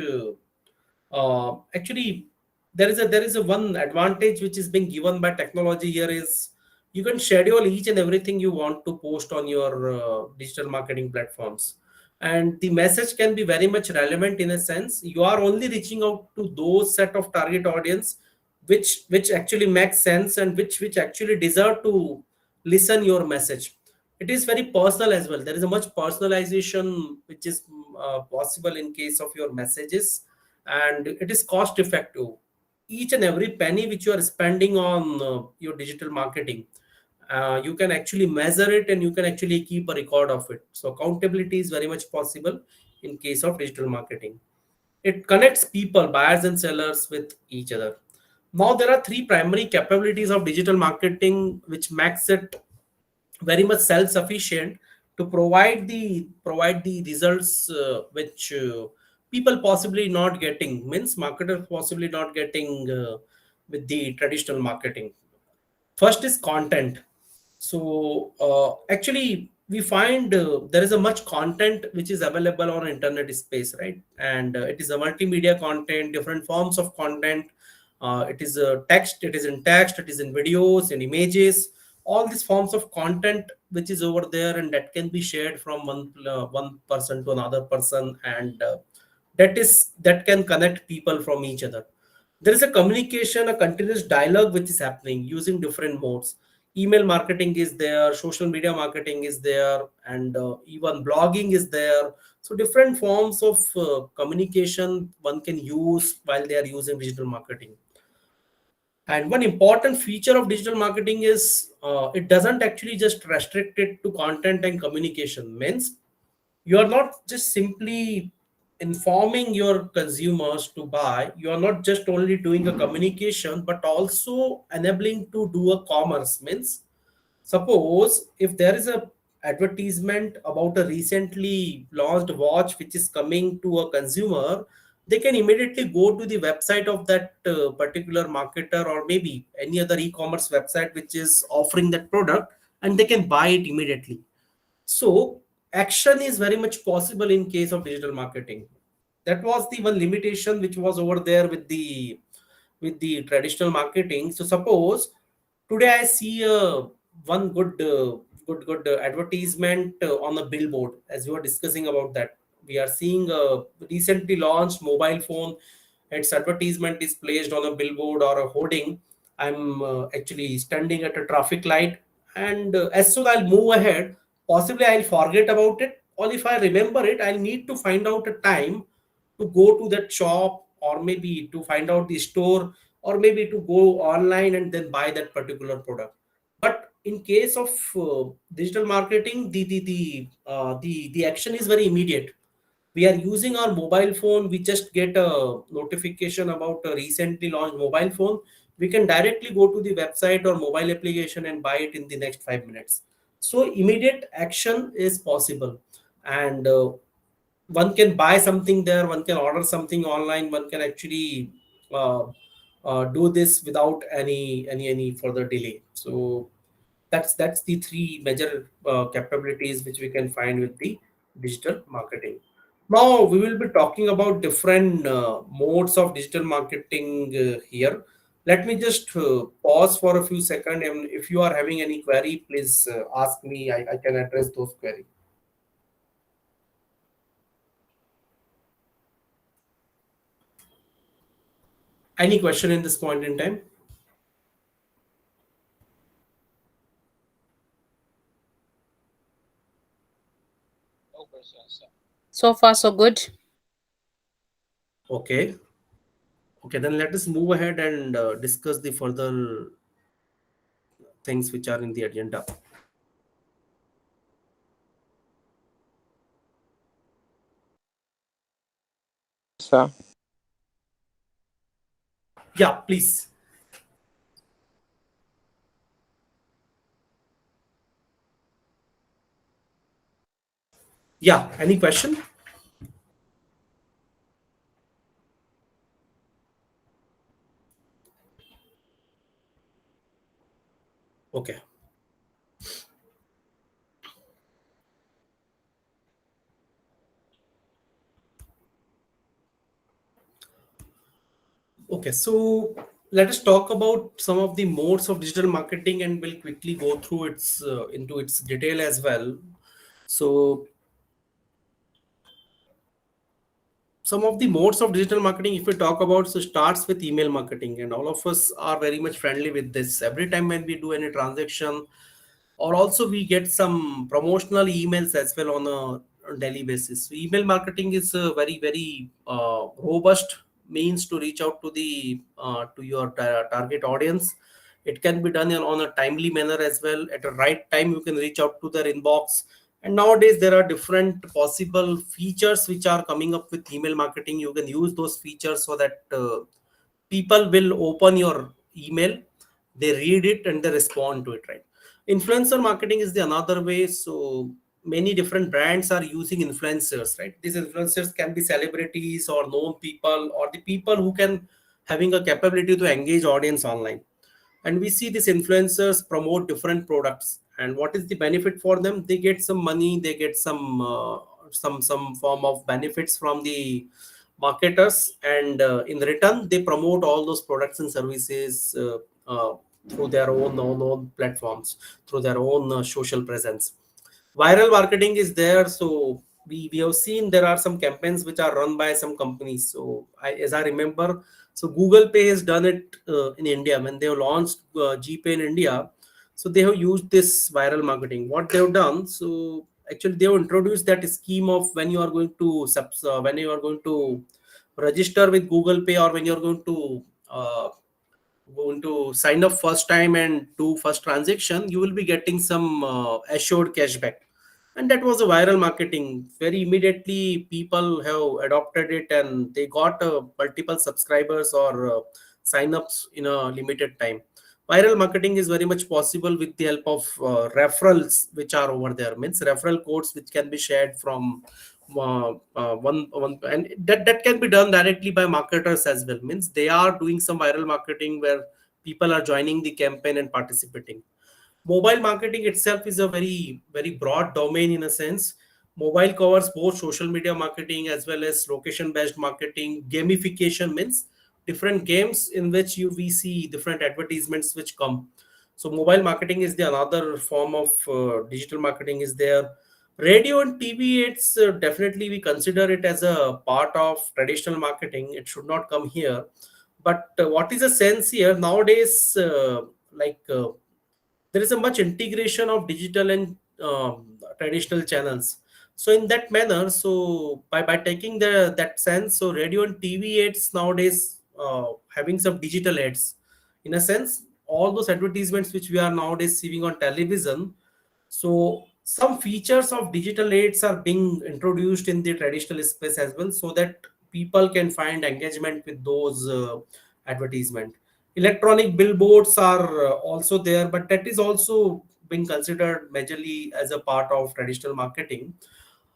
actually there is a one advantage which is being given by technology here is you can schedule each and everything you want to post on your digital marketing platforms, and the message can be very much relevant. In a sense, you are only reaching out to those set of target audience which actually makes sense and which actually deserve to listen your message. It is very personal as well. There is a much personalization which is possible in case of your messages, and it is cost effective. Each and every penny which you are spending on your digital marketing, you can actually measure it and you can actually keep a record of it. So accountability is very much possible in case of digital marketing. It connects people, buyers and sellers, with each other. Now there are three primary capabilities of digital marketing which makes it very much self-sufficient to provide the results which people possibly not getting, means marketers possibly not getting with the traditional marketing. First is content. So actually we find there is a much content which is available on internet space, right? And it is a multimedia content, different forms of content. It is a text, it is in text, it is in videos, in images, all these forms of content which is over there, and that can be shared from one person to another person, and that can connect people from each other. There is a communication, a continuous dialogue which is happening using different modes. Email marketing is there, social media marketing is there, and even blogging is there. So different forms of communication one can use while they are using digital marketing. And one important feature of digital marketing is it doesn't actually just restrict it to content and communication. Means you are not just simply informing your consumers to buy. You are not just only doing a communication but also enabling to do a commerce. Means suppose if there is a advertisement about a recently launched watch which is coming to a consumer, they can immediately go to the website of that particular marketer or maybe any other e-commerce website which is offering that product, and they can buy it immediately. So action is very much possible in case of digital marketing. That was the one limitation which was over there with the traditional marketing. So suppose today I see one good advertisement on a billboard. As we were discussing about that, we are seeing a recently launched mobile phone. Its advertisement is placed on a billboard or a hoarding. I'm actually standing at a traffic light, and as soon I'll move ahead, possibly I'll forget about it, or if I remember it, I'll need to find out a time to go to that shop, or maybe to find out the store, or maybe to go online and then buy that particular product. But in case of digital marketing, the action is very immediate. We are using our mobile phone, we just get a notification about a recently launched mobile phone. We can directly go to the website or mobile application and buy it in the next 5 minutes. So immediate action is possible, and one can buy something there, one can order something online, one can actually uh, do this without any further delay. So that's the three major capabilities which we can find with the digital marketing. Now we will be talking about different modes of digital marketing here. Let me just pause for a few seconds, and if you are having any query, please ask me. I can address those queries. Any question in this point in time? So far, so good. Okay. Okay, then let us move ahead and discuss the further things which are in the agenda. Sir. Yeah, please. Yeah, any question? Okay. Okay, so let us talk about some of the modes of digital marketing, and we'll quickly go through its into its detail as well. So some of the modes of digital marketing, if we talk about, so starts with email marketing, and all of us are very much friendly with this. Every time when we do any transaction, or also we get some promotional emails as well on a daily basis. So email marketing is a very robust means to reach out to the to your target audience. It can be done on a timely manner as well. At the right time you can reach out to their inbox. And nowadays there are different possible features which are coming up with email marketing. You can use those features so that people will open your email, they read it and they respond to it, right? Influencer marketing is the another way. So many different brands are using influencers, right? These influencers can be celebrities or known people, or the people who can having a capability to engage audience online. And we see these influencers promote different products, and what is the benefit for them? They get some money, they get some form of benefits from the marketers, and in return they promote all those products and services through their own platforms, through their own social presence. Viral marketing is there. So we have seen there are some campaigns which are run by some companies. So as I remember, so Google Pay has done it in India when they have launched GPay in India. So they have used this viral marketing. What they have done, so actually they have introduced that scheme of when you are going to when you are going to register with Google Pay, or when you are going to sign up first time and do first transaction, you will be getting some assured cashback. And that was a viral marketing. Very immediately people have adopted it, and they got multiple subscribers or sign-ups in a limited time. Viral marketing is very much possible with the help of referrals which are over there, means referral codes which can be shared from one, and that can be done directly by marketers as well. Means they are doing some viral marketing where people are joining the campaign and participating. Mobile marketing itself is a very broad domain in a sense. Mobile covers both social media marketing as well as location based marketing. Gamification means different games in which we see different advertisements which come. So mobile marketing is the another form of digital marketing is there. Radio and TV, it's definitely we consider it as a part of traditional marketing. It should not come here. But what is the sense here nowadays? There is a much integration of digital and traditional channels. So in that manner, so by taking that sense, so radio and TV ads nowadays having some digital ads. In a sense, all those advertisements which we are nowadays seeing on television, so some features of digital ads are being introduced in the traditional space as well, so that people can find engagement with those advertisement. Electronic billboards are also there, but that is also being considered majorly as a part of traditional marketing.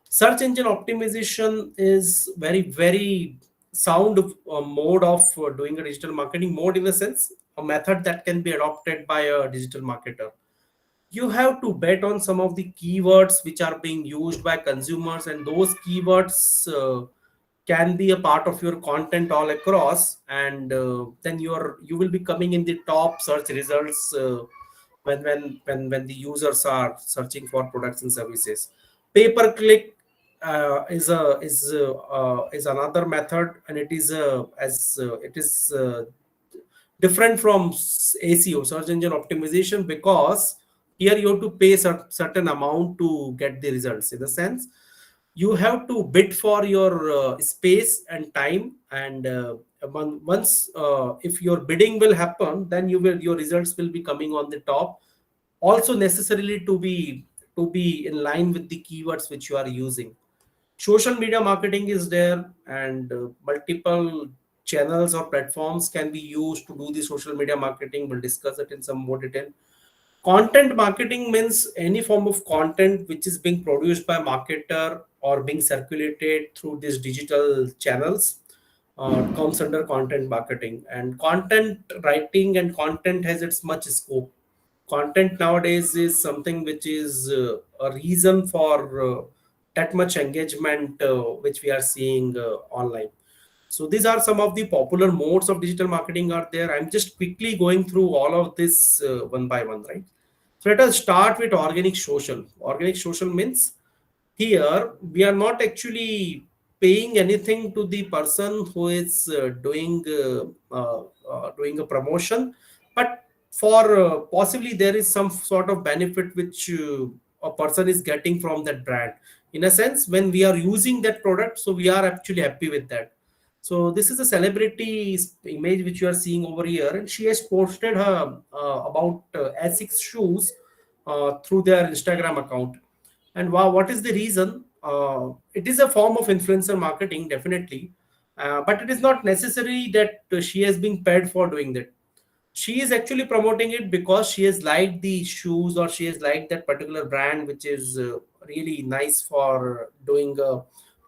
Search engine optimization is very sound mode of doing a digital marketing mode, in a sense, a method that can be adopted by a digital marketer. You have to bet on some of the keywords which are being used by consumers, and those keywords can be a part of your content all across, and then you will be coming in the top search results when the users are searching for products and services. Pay per click is another method, and it is it is different from ACO, search engine optimization, because here you have to pay certain amount to get the results. In the sense, you have to bid for your space and time, and once if your bidding will happen, then your results will be coming on the top. Also necessarily to be in line with the keywords which you are using. Social media marketing is there, and multiple channels or platforms can be used to do the social media marketing. We'll discuss it in some more detail. Content marketing means any form of content which is being produced by marketer or being circulated through these digital channels comes under content marketing. And content writing and content has its much scope. Content nowadays is something which is a reason for that much engagement which we are seeing online. So these are some of the popular modes of digital marketing are there. I'm just quickly going through all of this one by one, right? So let us start with organic social. Organic social means here we are not actually paying anything to the person who is doing a promotion, but for possibly there is some sort of benefit which a person is getting from that brand. In a sense, when we are using that product, so we are actually happy with that. So this is a celebrity image which you are seeing over here, and she has posted her about Asics shoes through their Instagram account. And wow, what is the reason? It is a form of influencer marketing, definitely, but it is not necessary that she has been paid for doing that. She is actually promoting it because she has liked the shoes or she has liked that particular brand, which is really nice for doing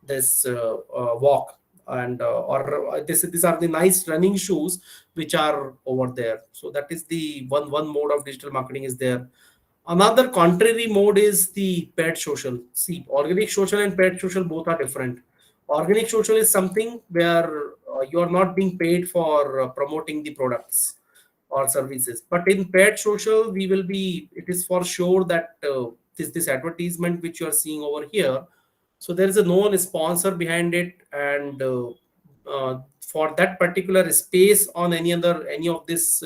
this walk. And or these are the nice running shoes which are over there. So that is the one mode of digital marketing is there. Another contrary mode is the paid social. See, organic social and paid social both are different. Organic social is something where you are not being paid for promoting the products or services. But in paid social, we will be. It is for sure that this advertisement which you are seeing over here. So there is a known sponsor behind it, and for that particular space on any of this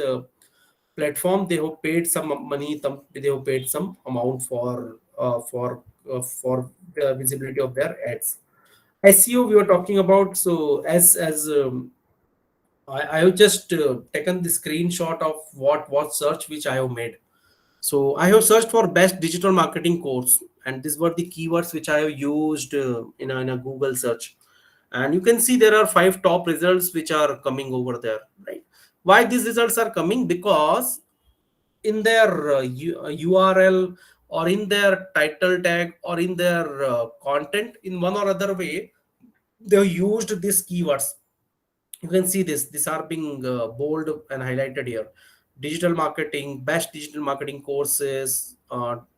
platform, they have paid some money. They have paid some amount for the visibility of their ads. SEO we were talking about. So as I have just taken the screenshot of what search which I have made. So I have searched for best digital marketing course, and these were the keywords which I have used in a Google search. And you can see there are 5 top results which are coming over there, right? Why these results are coming? Because in their URL or in their title tag or in their content, in one or other way, they have used these keywords. You can see these are being bold and highlighted here. Digital marketing, best digital marketing courses,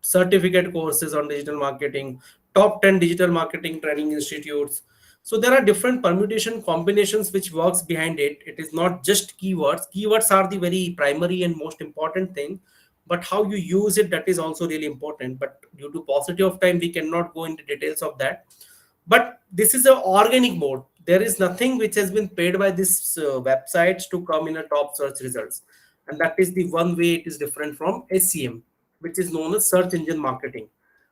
certificate courses on digital marketing, top 10 digital marketing training institutes. So there are different permutation combinations which works behind it. It is not just keywords are the very primary and most important thing, but how you use it, that is also really important. But due to paucity of time, we cannot go into details of that. But this is an organic mode. There is nothing which has been paid by these websites to come in a top search results, and that is the one way it is different from SEM, which is known as search engine marketing.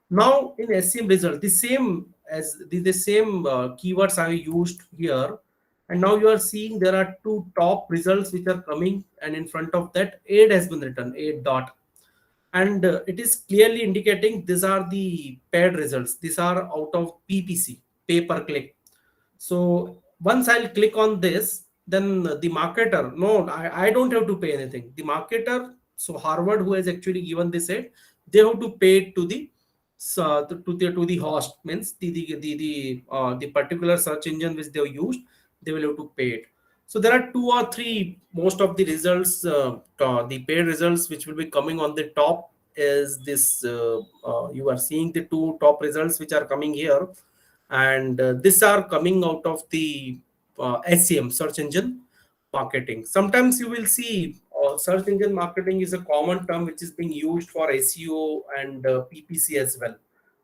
Now in SEM result, the same keywords are used here, and now you are seeing there are 2 top results which are coming, and in front of that aid has been written, aid dot. And it is clearly indicating these are the paid results. These are out of PPC, pay per click. So once I'll click on this, then the marketer, no, I don't have to pay anything. The marketer, so Harvard, who has actually given this ad, they have to pay it to the to the host, means the particular search engine which they have used, they will have to pay it. So there are 2 or 3 most of the results, the paid results which will be coming on the top is this. You are seeing the 2 top results which are coming here, and these are coming out of the SEM, search engine marketing. Sometimes you will see search engine marketing is a common term which is being used for SEO and PPC as well.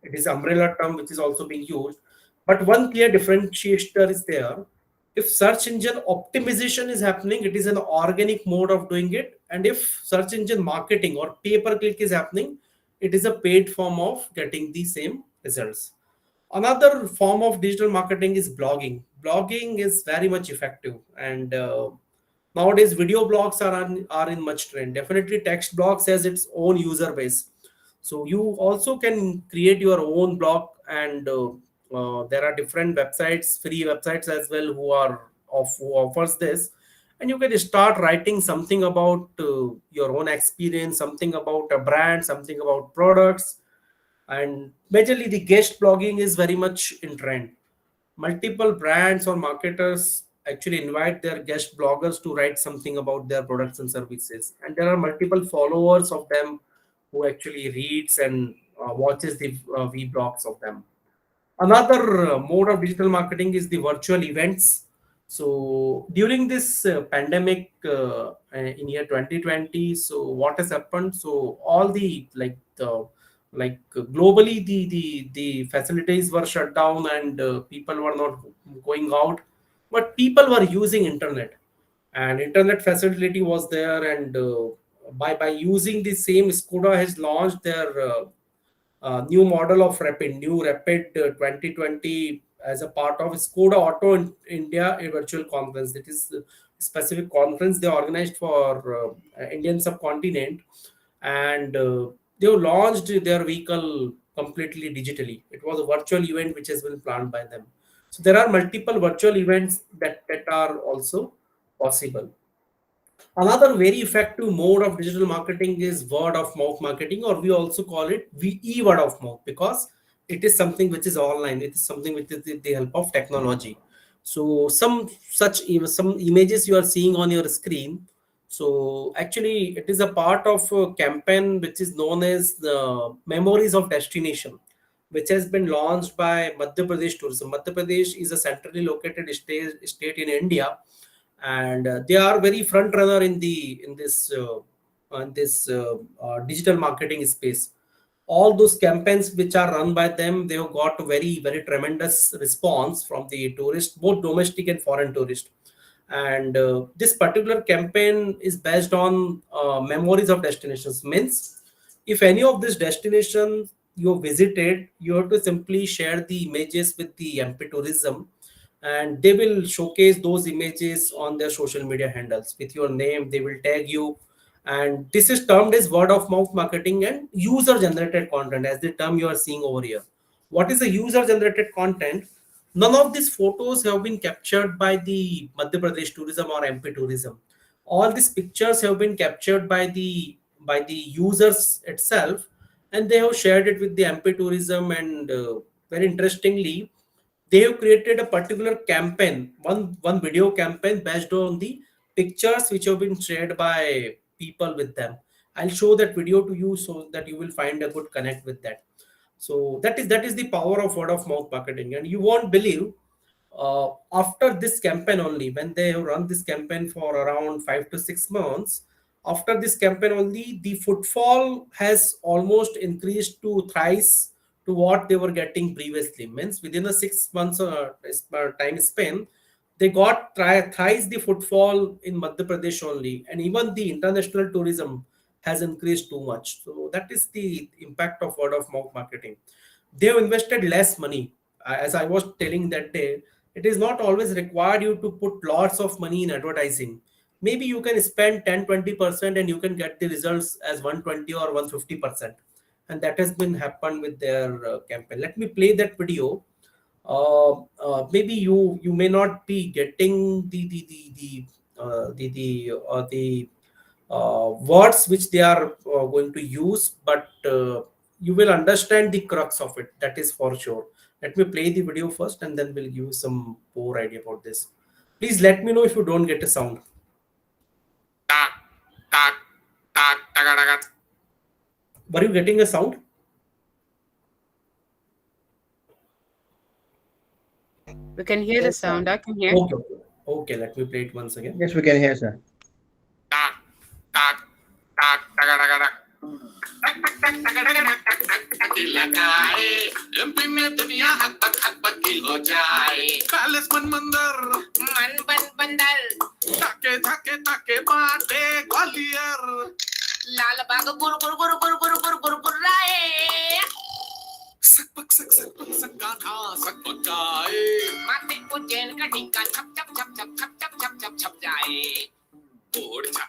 It is umbrella term which is also being used, but one clear differentiator is there. If search engine optimization is happening, it is an organic mode of doing it, and if search engine marketing or pay per click is happening, it is a paid form of getting the same results. Another form of digital marketing is blogging. Blogging is very much effective, and nowadays video blogs are in much trend. Definitely text blogs has its own user base, so you also can create your own blog. And there are different websites, free websites as well, who offers this. and you can start writing something about your own experience, something about a brand, something about products. And majorly the guest blogging is very much in trend. Multiple brands or marketers actually invite their guest bloggers to write something about their products and services, and there are multiple followers of them who actually reads and watches the vlogs of them. Another mode of digital marketing is the virtual events. So during this pandemic in year 2020, so what has happened? So all the globally the facilities were shut down, and people were not going out, but people were using internet, and internet facility was there. And by using the same, Skoda has launched their new model of Rapid 2020 as a part of Skoda Auto in India, a virtual conference. That is a specific conference they organized for Indian subcontinent, and they launched their vehicle completely digitally. It was a virtual event which has been planned by them. So there are multiple virtual events that are also possible. Another very effective mode of digital marketing is word of mouth marketing, or we also call it VE, word of mouth, because it is something which is online. It is something which is with the help of technology. So some images you are seeing on your screen. So actually, it is a part of a campaign which is known as the Memories of Destination, which has been launched by Madhya Pradesh Tourism. Madhya Pradesh is a centrally located state in India, and they are very front runner in this digital marketing space. All those campaigns which are run by them, they have got very tremendous response from the tourists, both domestic and foreign tourists. And this particular campaign is based on memories of destinations. Means if any of these destinations you visited, you have to simply share the images with the MP Tourism, and they will showcase those images on their social media handles with your name. They will tag you, and this is termed as word of mouth marketing and user generated content, as the term you are seeing over here. What is the user generated content? None of these photos have been captured by the Madhya Pradesh Tourism or MP Tourism. All these pictures have been captured by the users itself, and they have shared it with the MP Tourism. And very interestingly, they have created a particular campaign, one video campaign based on the pictures which have been shared by people with them. I'll show that video to you so that you will find a good connect with that. So that is the power of word of mouth marketing. And you won't believe, after this campaign only, when they have run this campaign for around 5 to 6 months, after this campaign only, the footfall has almost increased to thrice to what they were getting previously. Means within a 6 months time span, they got thrice the footfall in Madhya Pradesh only, and even the international tourism has increased too much. So that is the impact of word of mouth marketing. They have invested less money. As I was telling that day, it is not always required you to put lots of money in advertising. Maybe you can spend 10-20% and you can get the results as 120 or 150%. And that has been happened with their campaign. Let me play that video. Maybe you may not be getting the words which they are going to use, but you will understand the crux of it. That is for sure. Let me play the video first, and then we'll give you some more idea about this. Please let me know if you don't get a sound. Were you getting a sound? We can hear the Yes, sir. sound. I can hear. Okay. Let me play it once again. Yes, we can hear, sir. MP में दुनिया हद तक की हो जाए palace मन मंदिर मन बन बंदर ताके ताके ताके बाटे ग्वालियर लाल बाग बुर बुर बुर बुर बुर बुर बुर बुर राए सकपक सक सकपक सक गाना सकपक गाए माथे उज्जैन का टिक्का छप छप छप छप छप छप छप छप छप जाए ओरचा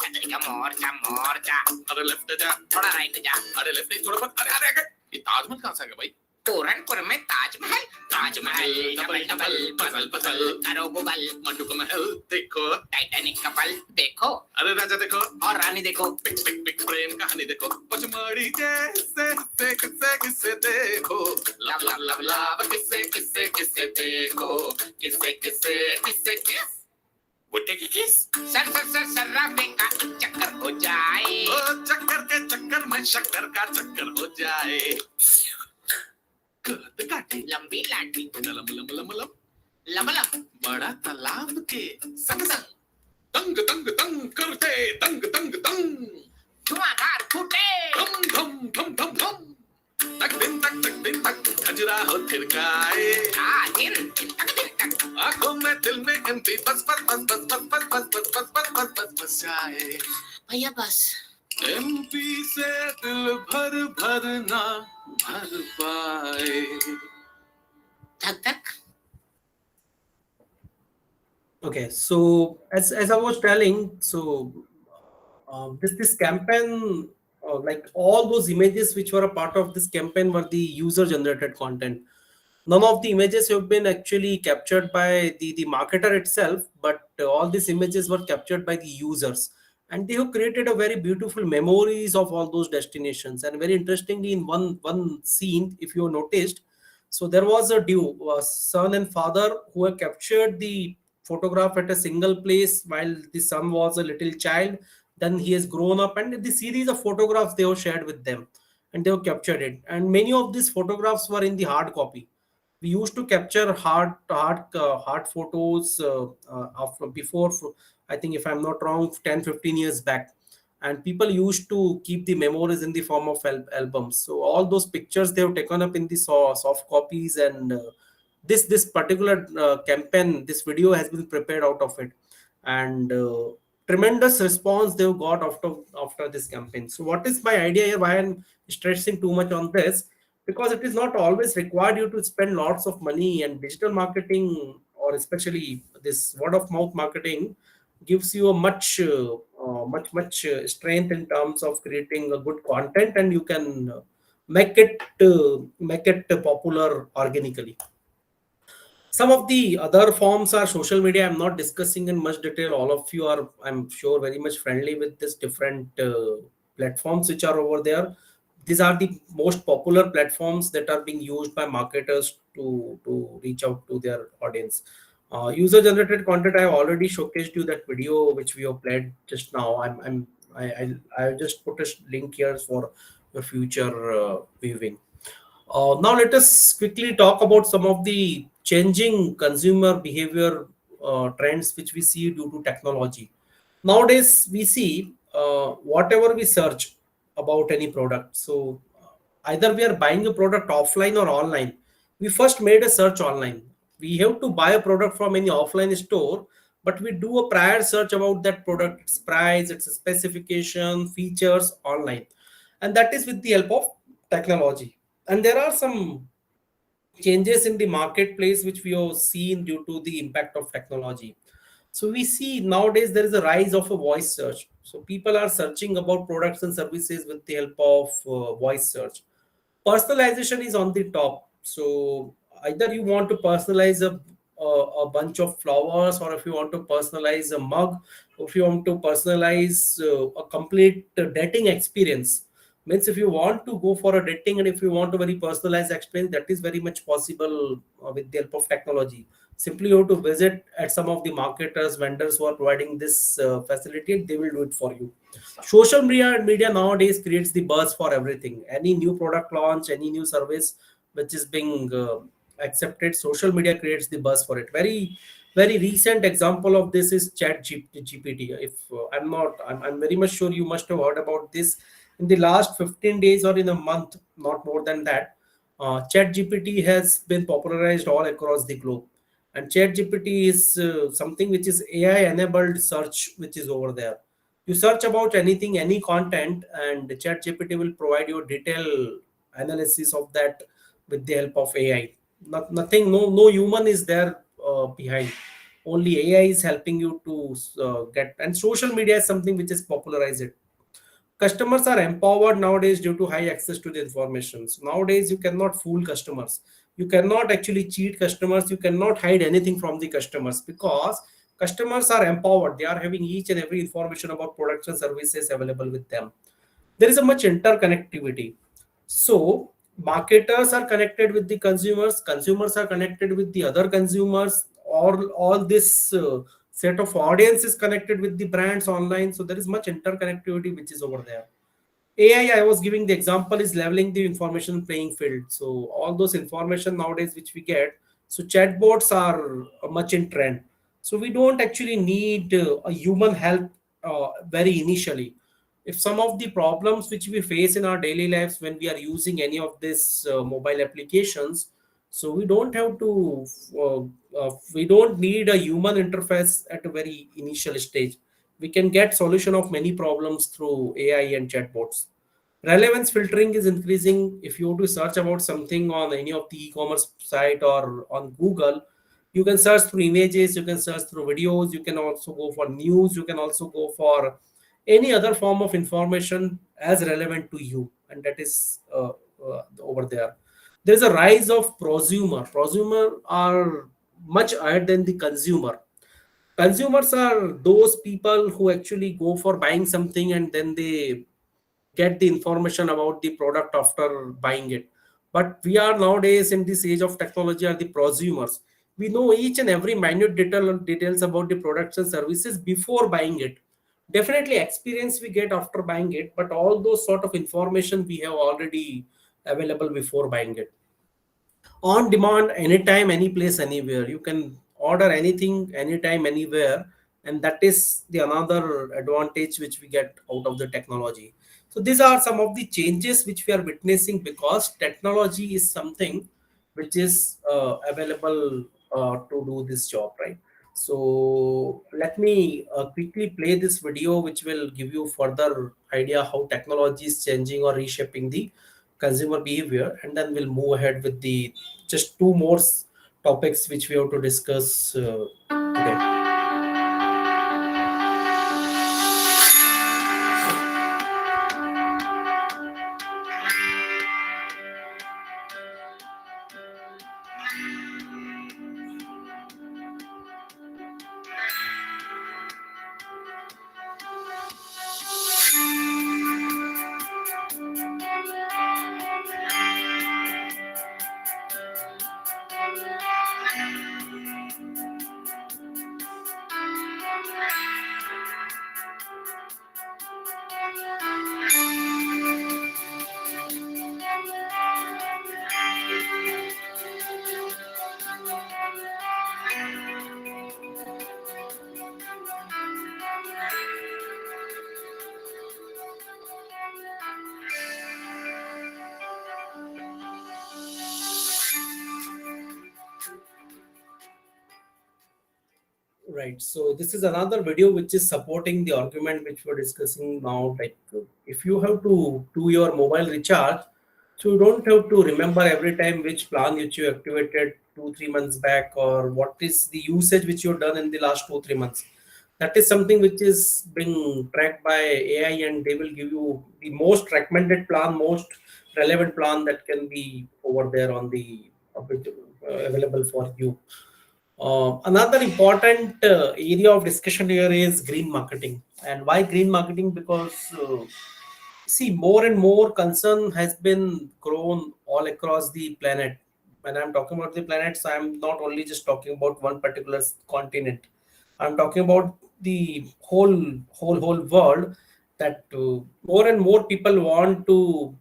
छतरी का मोर्चा अरे लेफ्ट जा थोड़ा राइट जा अरे लेफ्ट नहीं थोड़ा अरे अरे ये ताजमहल कहाँ से आ गया भाई पूरनपुर में Taj Mahal, Taj Mahal double double puzzle puzzle, करो गूगल मंडू का महल देखो, टाइटैनिक कपल देखो, अरे राजा देखो और रानी देखो, पिक पिक पिक प्रेम कहानी देखो, पचमढ़ी जैसे किस्से किस्से किस्से देखो, लव लव लव लव किस्से किस्से किस्से देखो, किस्से किस्से किस्से किस बुट्टे की किस, सर सर सर सर्राफे का चक्कर हो जाए, ओ चक्कर के चक्कर में शक्कर का चक्कर हो जाए, काटे लंबी लाठी lump lump lump lump lump lump, बड़ा तालाब के संग संग तंग तंग तंग करते तंग तंग तंग, धुआंधार फूटे धम धम धम धम धम, तक दिन तक खजरा हो थिरकाए, दिन तक आंखों में दिल में एमपी बस बस बस बस बस बस बस बस बस बस बस बस बस आए, भैया बस एमपी से दिल भर भर ना भर पाए, धक धक. Okay, so as I was telling, so this campaign, like all those images which were a part of this campaign were the user generated content. None of the images have been actually captured by the marketer itself, but all these images were captured by the users, and they have created a very beautiful memories of all those destinations. And very interestingly, in one scene, if you noticed, so there was a duo, a son and father, who have captured the photograph at a single place while the son was a little child. Then he has grown up, and the series of photographs they have shared with them, and they have captured it. And many of these photographs were in the hard copy. We used to capture hard photos of before, I think, if I'm not wrong, 10-15 years back, and people used to keep the memories in the form of albums. So all those pictures they have taken up in the soft copies, and this particular campaign, this video has been prepared out of it, and tremendous response they've got after this campaign. So what is my idea here, why I'm stressing too much on this? Because it is not always required you to spend lots of money, and digital marketing, or especially this word of mouth marketing, gives you a much strength in terms of creating a good content, and you can make it popular organically. Some of the other forms are social media. I'm not discussing in much detail. All of you are, I'm sure, very much friendly with this different platforms which are over there. These are the most popular platforms that are being used by marketers to reach out to their audience. User generated content, I have already showcased you that video which we have played just now. I just put a link here for the future viewing. Now let us quickly talk about some of the changing consumer behavior trends which we see due to technology. Nowadays, we see whatever we search about any product. So either we are buying a product offline or online. We first made a search online. We have to buy a product from any offline store, but we do a prior search about that product, its price, its specification, features online, and that is with the help of technology. And there are some changes in the marketplace which we have seen due to the impact of technology. So we see nowadays there is a rise of a voice search. So people are searching about products and services with the help of voice search. Personalization is on the top. So either you want to personalize a bunch of flowers, or if you want to personalize a mug, or if you want to personalize a complete dating experience. Means if you want to go for a dating, and if you want a very personalized experience, that is very much possible with the help of technology. Simply you have to visit at some of the marketers, vendors who are providing this facility, and they will do it for you. Social media nowadays creates the buzz for everything. Any new product launch, any new service which is being accepted, social media creates the buzz for it. Very recent example of this is GPT. If I'm very much sure you must have heard about this. In the last 15 days or in a month, not more than that, ChatGPT has been popularized all across the globe. And ChatGPT is something which is AI-enabled search, which is over there. You search about anything, any content, and ChatGPT will provide you detailed analysis of that with the help of AI. Nothing, no human is there behind. Only AI is helping you to get. And social media is something which is popularized it. customers are empowered nowadays due to high access to the information. So nowadays you cannot fool customers, you cannot actually cheat customers, you cannot hide anything from the customers, because customers are empowered, they are having each and every information about products and services available with them. There is a much interconnectivity. So marketers are connected with the consumers, consumers are connected with the other consumers, all this set of audience is connected with the brands online. So there is much interconnectivity which is over there. AI, I was giving the example, is leveling the information playing field. So all those information nowadays which we get, so chatbots are much in trend. So we don't actually need a human help very initially. If some of the problems which we face in our daily lives when we are using any of these mobile applications, so uh, we don't need a human interface at a very initial stage. We can get solution of many problems through AI and chatbots. Relevance filtering is increasing. If you want to search about something on any of the e-commerce site or on Google, you can search through images, you can search through videos, you can also go for news, you can also go for any other form of information as relevant to you, and that is over there. There's a rise of prosumer. Prosumer are much higher than the consumer. Consumers are those people who actually go for buying something and then they get the information about the product after buying it. But we are nowadays in this age of technology are the prosumers. We know each and every minute details about the products and services before buying it. Definitely experience we get after buying it, but all those sort of information we have already available before buying it. On demand, anytime, any place, anywhere, you can order anything anytime, anywhere, and that is the another advantage which we get out of the technology. So these are some of the changes which we are witnessing, because technology is something which is available to do this job, right? So let me quickly play this video which will give you further idea how technology is changing or reshaping the consumer behavior, and then we'll move ahead with the just two more topics which we have to discuss today. Right. So this is another video which is supporting the argument which we're discussing now. Like if you have to do your mobile recharge, so you don't have to remember every time which plan which you activated 2 3 months back, or what is the usage which you've done in the last 2 3 months. That is something which is being tracked by AI, and they will give you the most recommended plan, most relevant plan that can be over there on the available for you. Another important area of discussion here is green marketing. And why green marketing? Because see, more and more concern has been grown all across the planet. When I'm talking about the planets, I'm not only just talking about one particular continent. I'm talking about the whole world. That more and more people want to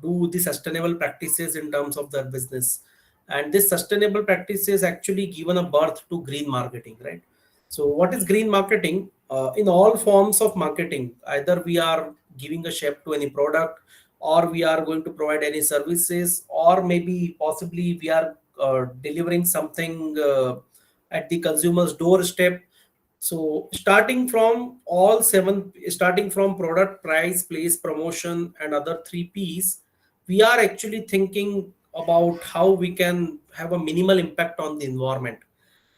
do the sustainable practices in terms of their business, and this sustainable practices actually given a birth to green marketing, right? So what is green marketing? In all forms of marketing, either we are giving a shape to any product, or we are going to provide any services, or maybe possibly we are delivering something at the consumer's doorstep. So starting from all seven, starting from product, price, place, promotion, and other three P's, we are actually thinking about how we can have a minimal impact on the environment,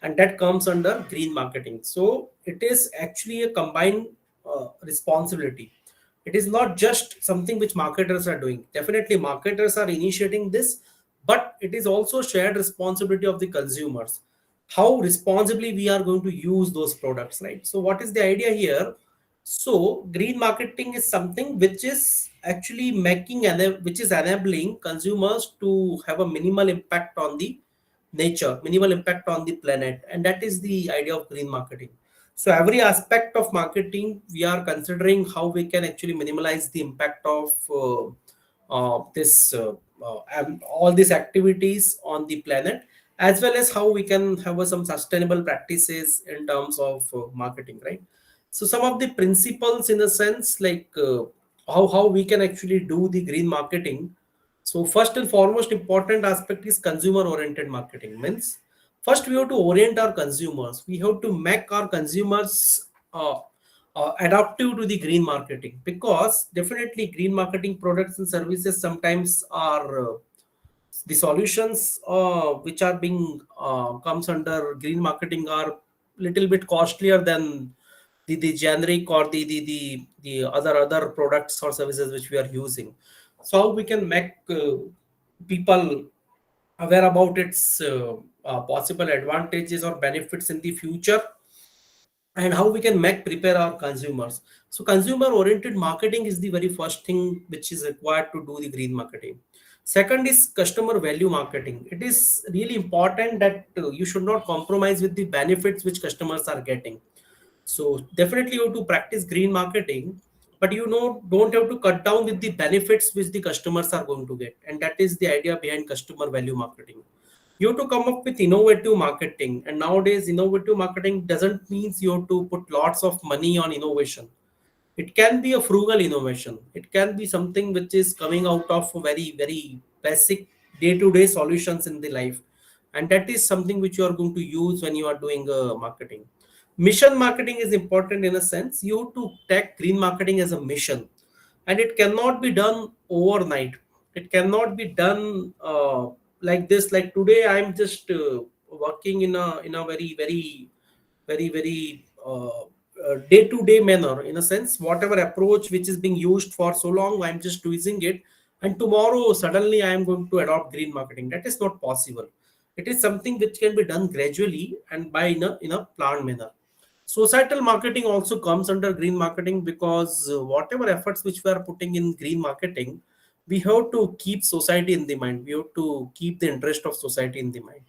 and that comes under green marketing. So it is actually a combined responsibility. It is not just something which marketers are doing. Definitely marketers are initiating this, but it is also shared responsibility of the consumers, how responsibly we are going to use those products, right? So what is the idea here? So green marketing is something which is actually which is enabling consumers to have a minimal impact on the nature, minimal impact on the planet, and that is the idea of green marketing. So every aspect of marketing, we are considering how we can actually minimize the impact of this and all these activities on the planet, as well as how we can have some sustainable practices in terms of marketing, right? So some of the principles, in a sense, like how we can actually do the green marketing. So first and foremost important aspect is consumer oriented marketing. Means first we have to orient our consumers. We have to make our consumers adaptive to the green marketing, because definitely green marketing products and services sometimes are the solutions which are being comes under green marketing are little bit costlier than the generic or the other products or services which we are using. So how we can make people aware about its possible advantages or benefits in the future, and how we can make prepare our consumers. So consumer oriented marketing is the very first thing which is required to do the green marketing. Second is customer value marketing. It is really important that you should not compromise with the benefits which customers are getting. So definitely you have to practice green marketing, but you know don't have to cut down with the benefits which the customers are going to get, and that is the idea behind customer value marketing. You have to come up with innovative marketing, and nowadays innovative marketing doesn't mean you have to put lots of money on innovation. It can be a frugal innovation. It can be something which is coming out of very basic day-to-day solutions in the life, and that is something which you are going to use when you are doing marketing. Mission marketing is important. In a sense, you have to take green marketing as a mission, and it cannot be done overnight. It cannot be done like this. Like today I'm just working in a very day-to-day manner. In a sense, whatever approach which is being used for so long, I'm just using it, and tomorrow suddenly I am going to adopt green marketing. That is not possible. It is something which can be done gradually and by in a planned manner. Societal marketing also comes under green marketing, because whatever efforts which we are putting in green marketing, we have to keep society in the mind. We have to keep the interest of society in the mind.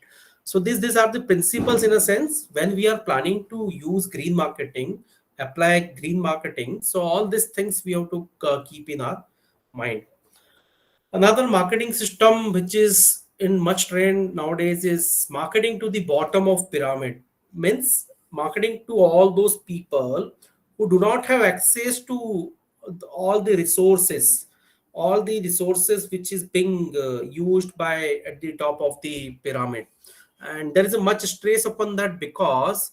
So these are the principles, in a sense, when we are planning to use green marketing, apply green marketing. So all these things we have to keep in our mind. Another marketing system which is in much trend nowadays is marketing to the bottom of pyramid. Means marketing to all those people who do not have access to all the resources, all the resources which is being used by at the top of the pyramid. And there is a much stress upon that, because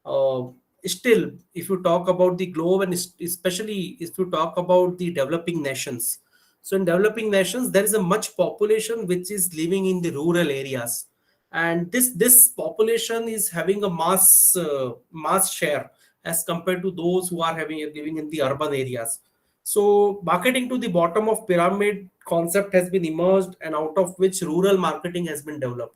uh, still if you talk about the globe, and especially if you talk about the developing nations, so in developing nations, there is a much population which is living in the rural areas, and this population is having a mass share as compared to those who are having living in the urban areas. So marketing to the bottom of pyramid concept has been emerged, and out of which rural marketing has been developed.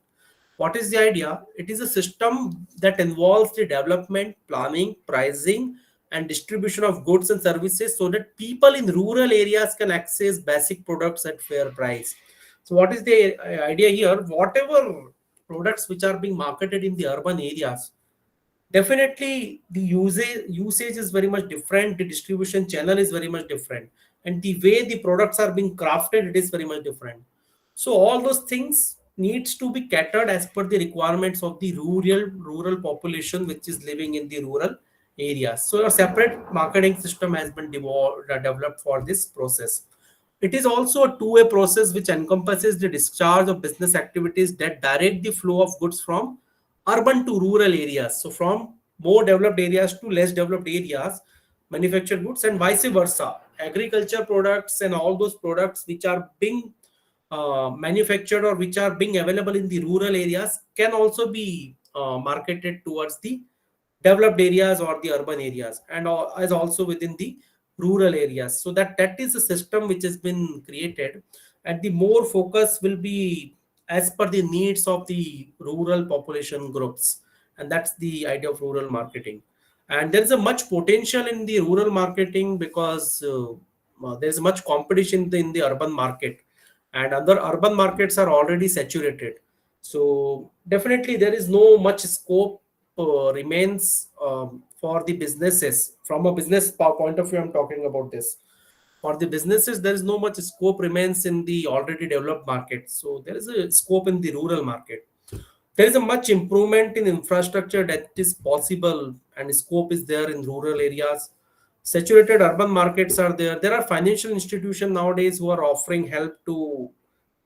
What is the idea? It is a system that involves the development, planning, pricing, and distribution of goods and services, so that people in rural areas can access basic products at fair price. So what is the idea here? Whatever products which are being marketed in the urban areas, definitely the usage is very much different, the distribution channel is very much different, and the way the products are being crafted, it is very much different. So all those things needs to be catered as per the requirements of the rural population which is living in the rural areas. So a separate marketing system has been developed for this process. It is also a two-way process which encompasses the discharge of business activities that direct the flow of goods from urban to rural areas. So from more developed areas to less developed areas, manufactured goods, and vice versa. Agriculture products and all those products which are being manufactured or which are being available in the rural areas can also be marketed towards the developed areas or the urban areas, and as also within the rural areas. So that is a system which has been created, and the more focus will be as per the needs of the rural population groups, and that's the idea of rural marketing. And there is a much potential in the rural marketing because there is much competition in the urban market, and other urban markets are already saturated. So definitely there is no much scope remains for the businesses. From a business point of view, I'm talking about this. For the businesses, there is no much scope remains in the already developed market. So there is a scope in the rural market. There is a much improvement in infrastructure that is possible, and scope is there in rural areas. Saturated urban markets are there. There are financial institutions nowadays who are offering help to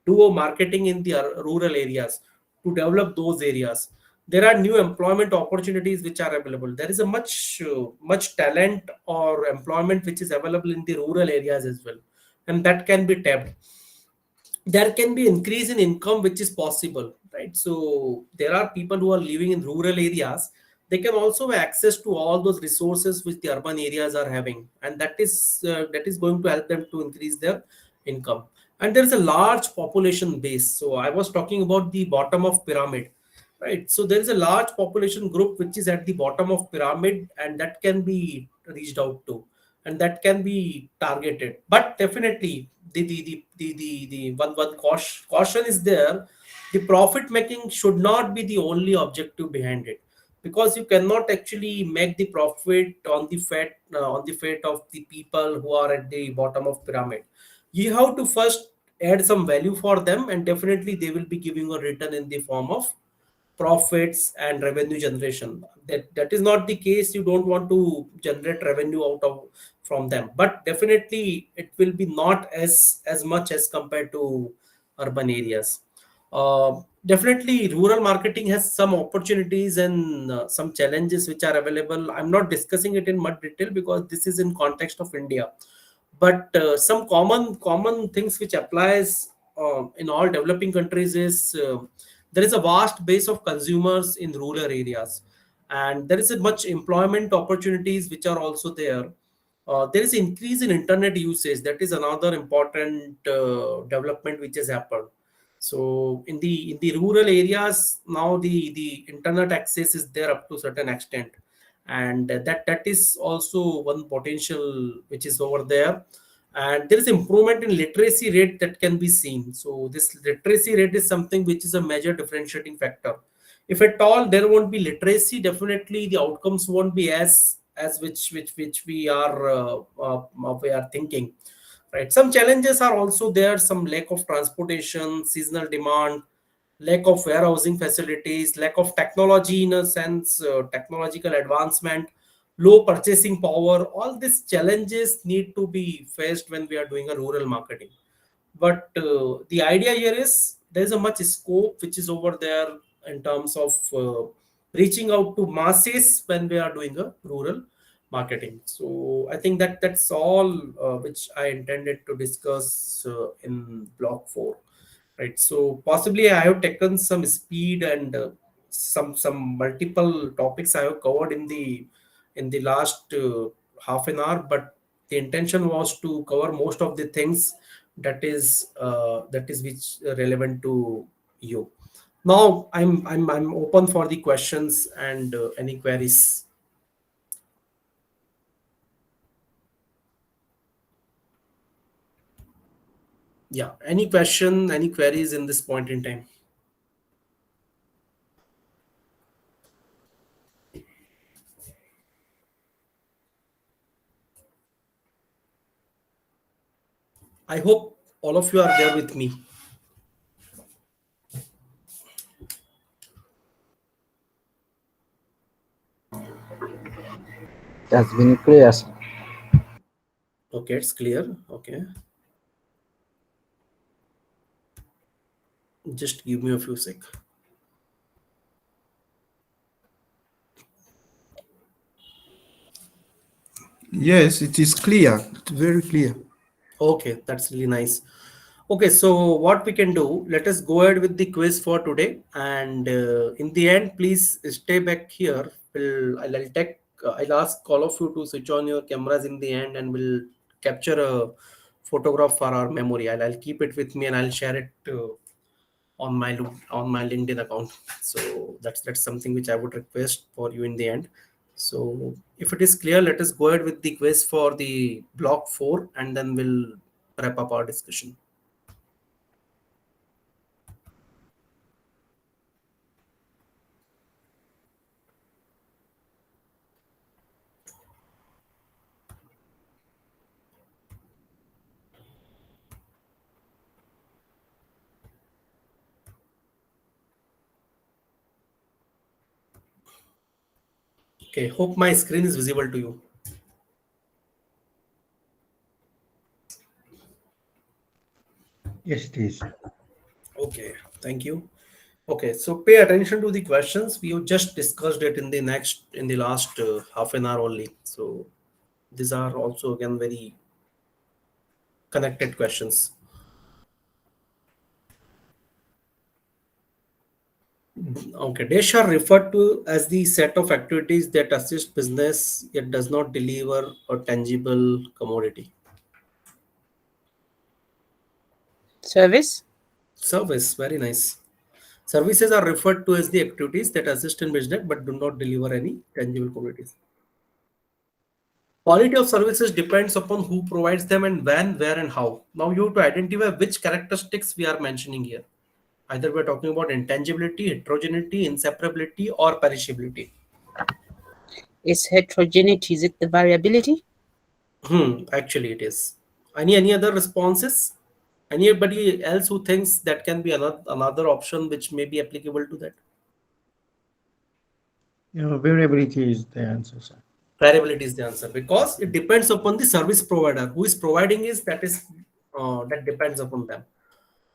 do a marketing in the rural areas to develop those areas. There are new employment opportunities which are available. There is a much talent or employment which is available in the rural areas as well, and that can be tapped. There can be increase in income which is possible, right? So there are people who are living in rural areas. They can also have access to all those resources which the urban areas are having, and that is going to help them to increase their income. And there is a large population base. So I was talking about the bottom of pyramid, right? So there is a large population group which is at the bottom of pyramid, and that can be reached out to, and that can be targeted. But definitely the one caution is there. The profit making should not be the only objective behind it, because you cannot actually make the profit on the fate of the people who are at the bottom of pyramid. You have to first add some value for them, and definitely they will be giving a return in the form of profits and revenue generation. That is not the case. You don't want to generate revenue out of from them, but definitely it will be not as much as compared to urban areas. Definitely rural marketing has some opportunities and some challenges which are available. I'm not discussing it in much detail because this is in context of India, but some common things which applies in all developing countries is there is a vast base of consumers in rural areas, and there is a much employment opportunities which are also there. There is increase in internet usage. That is another important development which has happened. So in the rural areas now, the internet access is there up to certain extent, and that is also one potential which is over there. And there is improvement in literacy rate that can be seen. So this literacy rate is something which is a major differentiating factor. If at all there won't be literacy, definitely the outcomes won't be as which we are thinking, right? Some challenges are also there. Some lack of transportation, seasonal demand, lack of warehousing facilities, lack of technology in a sense, technological advancement, low purchasing power. All these challenges need to be faced when we are doing a rural marketing. But the idea here is there is a much scope which is over there in terms of reaching out to masses when we are doing a rural marketing. So I think that's all which I intended to discuss in block 4, right? So possibly I have taken some speed, and some multiple topics I have covered in the last half an hour, but the intention was to cover most of the things that is which relevant to you. Now I'm open for the questions and any queries. Yeah, any question, any queries in this point in time? I hope all of you are there with me. Has been clear, sir. Okay, it's clear. Okay, just give me a few sec. Yes, it is clear. It's very clear. Okay, that's really nice. Okay, so what we can do, let us go ahead with the quiz for today. And in the end, please stay back here. I'll take I'll ask all of you to switch on your cameras in the end, and we'll capture a photograph for our memory. I'll keep it with me, and I'll share it on my LinkedIn account. So that's something which I would request for you in the end. So if it is clear, let us go ahead with the quiz for the block 4, and then we'll wrap up our discussion. Okay, hope my screen is visible to you. Yes, it is. Okay, thank you. Okay, so pay attention to the questions. We have just discussed it in the last half an hour only. So these are also again very connected questions. Okay, dash are referred to as the set of activities that assist business yet does not deliver a tangible commodity. Service. Service, very nice. Services are referred to as the activities that assist in business but do not deliver any tangible commodities. Quality of services depends upon who provides them and when, where, and how. Now you have to identify which characteristics we are mentioning here. Either we're talking about intangibility, heterogeneity, inseparability, or perishability. Is heterogeneity, is it the variability? Actually it is. Any other responses? Anybody else who thinks that can be another option which may be applicable to that? Variability is the answer, sir. Variability is the answer because it depends upon the service provider who is providing that depends upon them.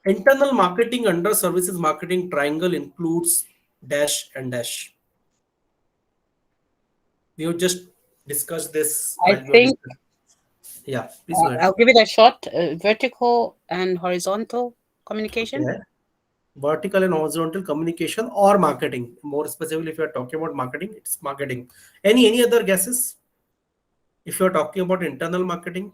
Internal marketing under services marketing triangle includes dash and dash. We have just discussed this. I think Yeah, please go ahead. I'll give it a shot. Vertical and horizontal communication. Yeah. Vertical and horizontal communication or marketing. More specifically, if you are talking about marketing, it's marketing. Any other guesses? If you are talking about internal marketing,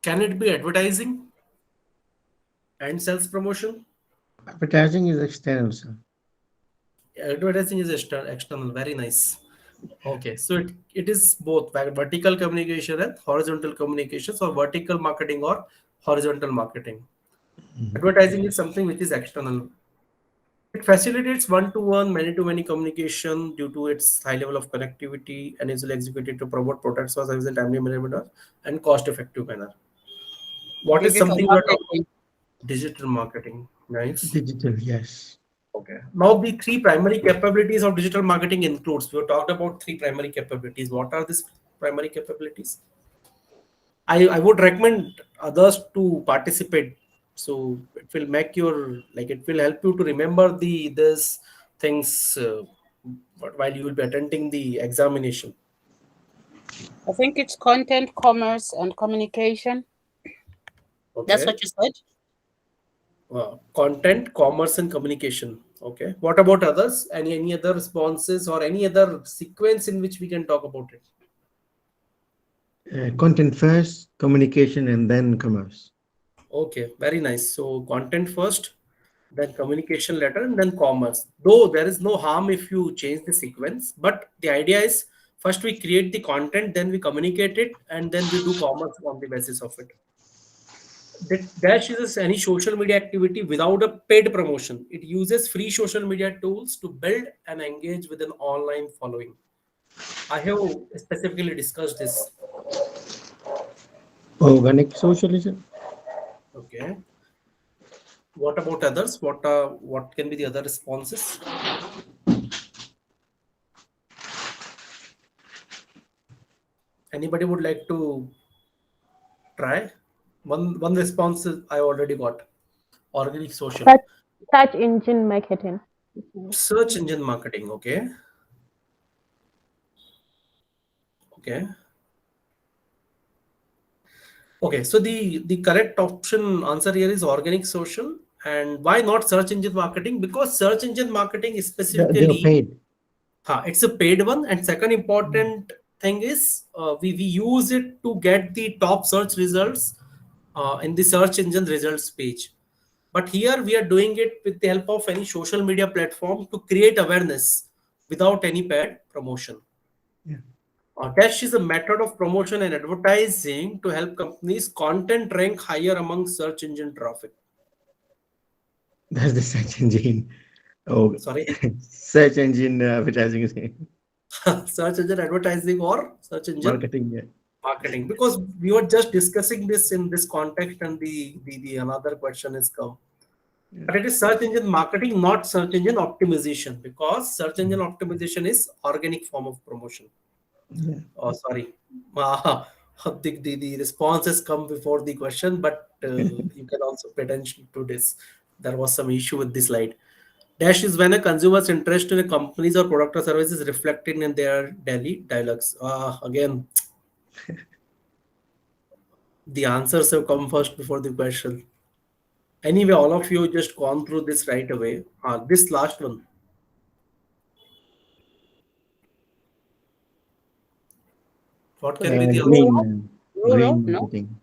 can it be advertising and sales promotion? Advertising is external, sir. Advertising is external. Very nice. Okay, so it is both vertical communication and horizontal communications, or vertical marketing or horizontal marketing. Advertising is something which is external. It facilitates one-to-one, many-to-many communication due to its high level of connectivity and is executed to promote products or services in timely manner and cost-effective manner. What is Digital something you are talking? marketing. Digital marketing. Nice. Digital, yes. Okay. Now the three primary capabilities of digital marketing includes. We have talked about three primary capabilities. What are these primary capabilities? I would recommend others to participate. So it will make it will help you to remember these things while you will be attending the examination. I think it's content, commerce, and communication. Okay. That's what you said. Content, commerce, and communication. Okay. What about others? Any other responses or any other sequence in which we can talk about it? Content first, communication, and then commerce. Okay, very nice. So content first, then communication later, and then commerce. Though there is no harm if you change the sequence, but the idea is first we create the content, then we communicate it, and then we do commerce on the basis of it. Dash is any social media activity without a paid promotion. It uses free social media tools to build and engage with an online following. I have specifically discussed this. Organic socialism. Okay. What about others? What can be the other responses? Anybody would like to try? One response I already got. Organic social. Search engine marketing. Search engine marketing. Okay. Okay. Okay. So the correct option answer here is organic social, And why not search engine marketing? Because search engine marketing is They're specifically, paid. it's a paid one. And second important thing is we use it to get the top search results in the search engine results page. But here we are doing it with the help of any social media platform to create awareness without any paid promotion. Yeah. Dash is a method of promotion and advertising to help companies content rank higher among search engine traffic. That's the search engine. Oh, Sorry, search engine advertising is search engine advertising or search engine marketing. Yeah. marketing. Because we were just discussing this in this context, and the another question is come. But it is search engine marketing, not search engine optimization, because search engine optimization is organic form of promotion. Yeah. Oh, sorry. The responses come before the question, but you can also pay attention to this. There was some issue with this slide. Dash is when a consumer's interest in a company's or product or service is reflected in their daily dialogues. Again, the answers have come first before the question. Anyway, all of you just gone through this right away. This last one. What can be the other? Green, Rural? green No. marketing.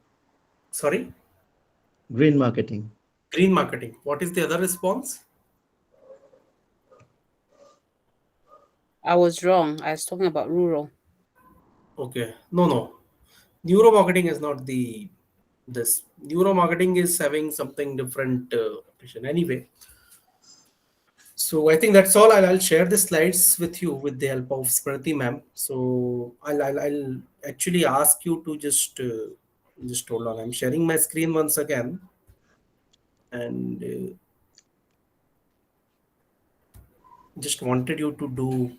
Sorry, Green marketing. green marketing. What is the other response? I was wrong. I was talking about rural. Okay, no. Neuro marketing is not the this. Neuro marketing is having something different. Anyway, so I think that's all. I'll share the slides with you with the help of Smriti ma'am. So I'll actually ask you to just hold on. I'm sharing my screen once again, and just wanted you to do.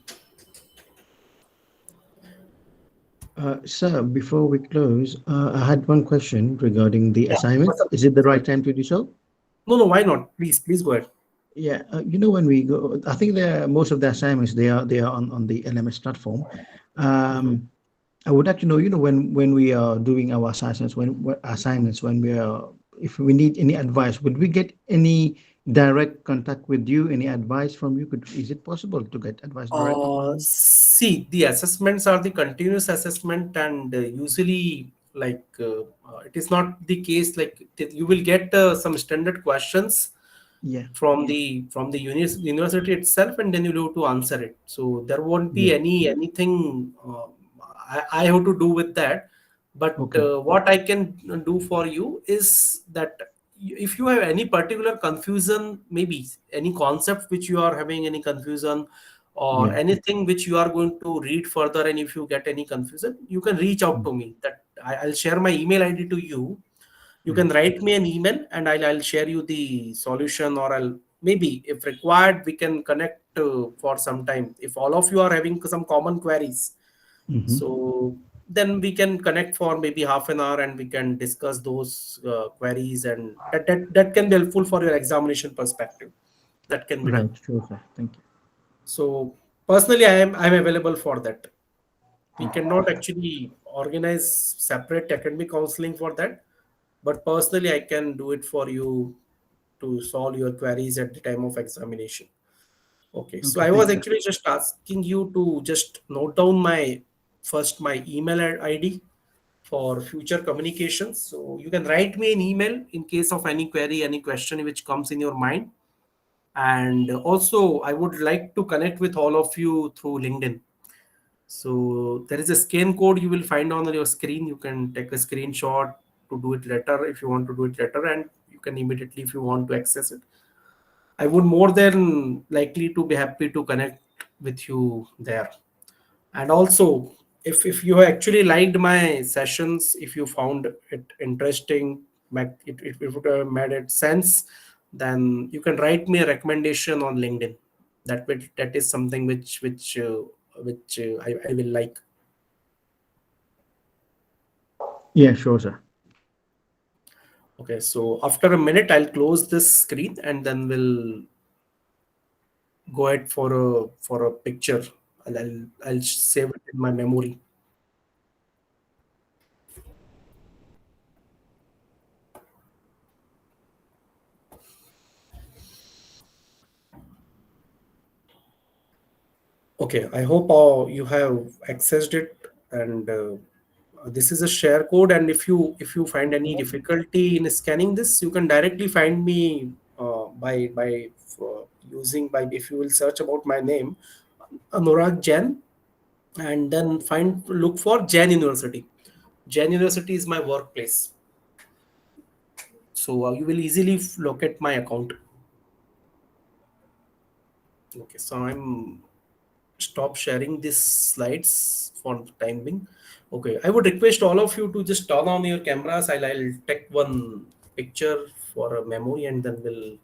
Sir, before we close, I had one question regarding the Yeah, what's assignment. up? Is it the Sorry. right time to do so? No, why not? Please go ahead. Yeah, when we go, I think most of the assignments they are on the LMS platform. Mhm. I would like to know, when we are doing our assignments, when we are, if we need any advice, would we get any direct contact with you? Any advice from you? Is it possible to get advice directly from you? See, the assessments are the continuous assessment, and usually, like, it is not the case. Like, you will get some standard questions Yeah, from the university itself, and then you have to answer it. So there won't be yeah. anything I have to do with that. But Okay. what I can do for you is that if you have any particular confusion, maybe any concept which you are having any confusion, or Yeah. anything which you are going to read further, and if you get any confusion, you can reach out Mm. to me. That I'll share my email ID to you. You Right. can write me an email, and I'll share you the solution, or I'll maybe if required we can connect for some time if all of you are having some common queries. Mm-hmm. So then we can connect for maybe half an hour, and we can discuss those queries, and that can be helpful for your examination perspective. That can be done. Right. Sure, sir. Thank you. So personally, I'm available for that. We cannot actually organize separate academic counseling for that, but personally I can do it for you to solve your queries at the time of examination. Okay, so Okay. I was Thank you. actually just asking you to just note down my email ID for future communications. So you can write me an email in case of any query, any question which comes in your mind. And also I would like to connect with all of you through LinkedIn. So there is a scan code you will find on your screen. You can take a screenshot to do it later if you want to do it later, and you can immediately if you want to access it. I would more than likely to be happy to connect with you there. And also, if you actually liked my sessions, if you found it interesting, it would have made it sense, then you can write me a recommendation on LinkedIn. That is something which I will like. Yeah. Sure, sir. Okay, so after a minute, I'll close this screen, and then we'll go ahead for a picture. I'll save it in my memory. Okay, I hope you have accessed it, and this is a share code. And if you find any difficulty in scanning this, you can directly find me by using by if you will search about my name, Anurag Jain, and then look for Jain University. Jain University is my workplace, so you will easily locate my account. Okay, so I'm stop sharing these slides for the time being. Okay, I would request all of you to just turn on your cameras. I'll take one picture for a memory, and then we'll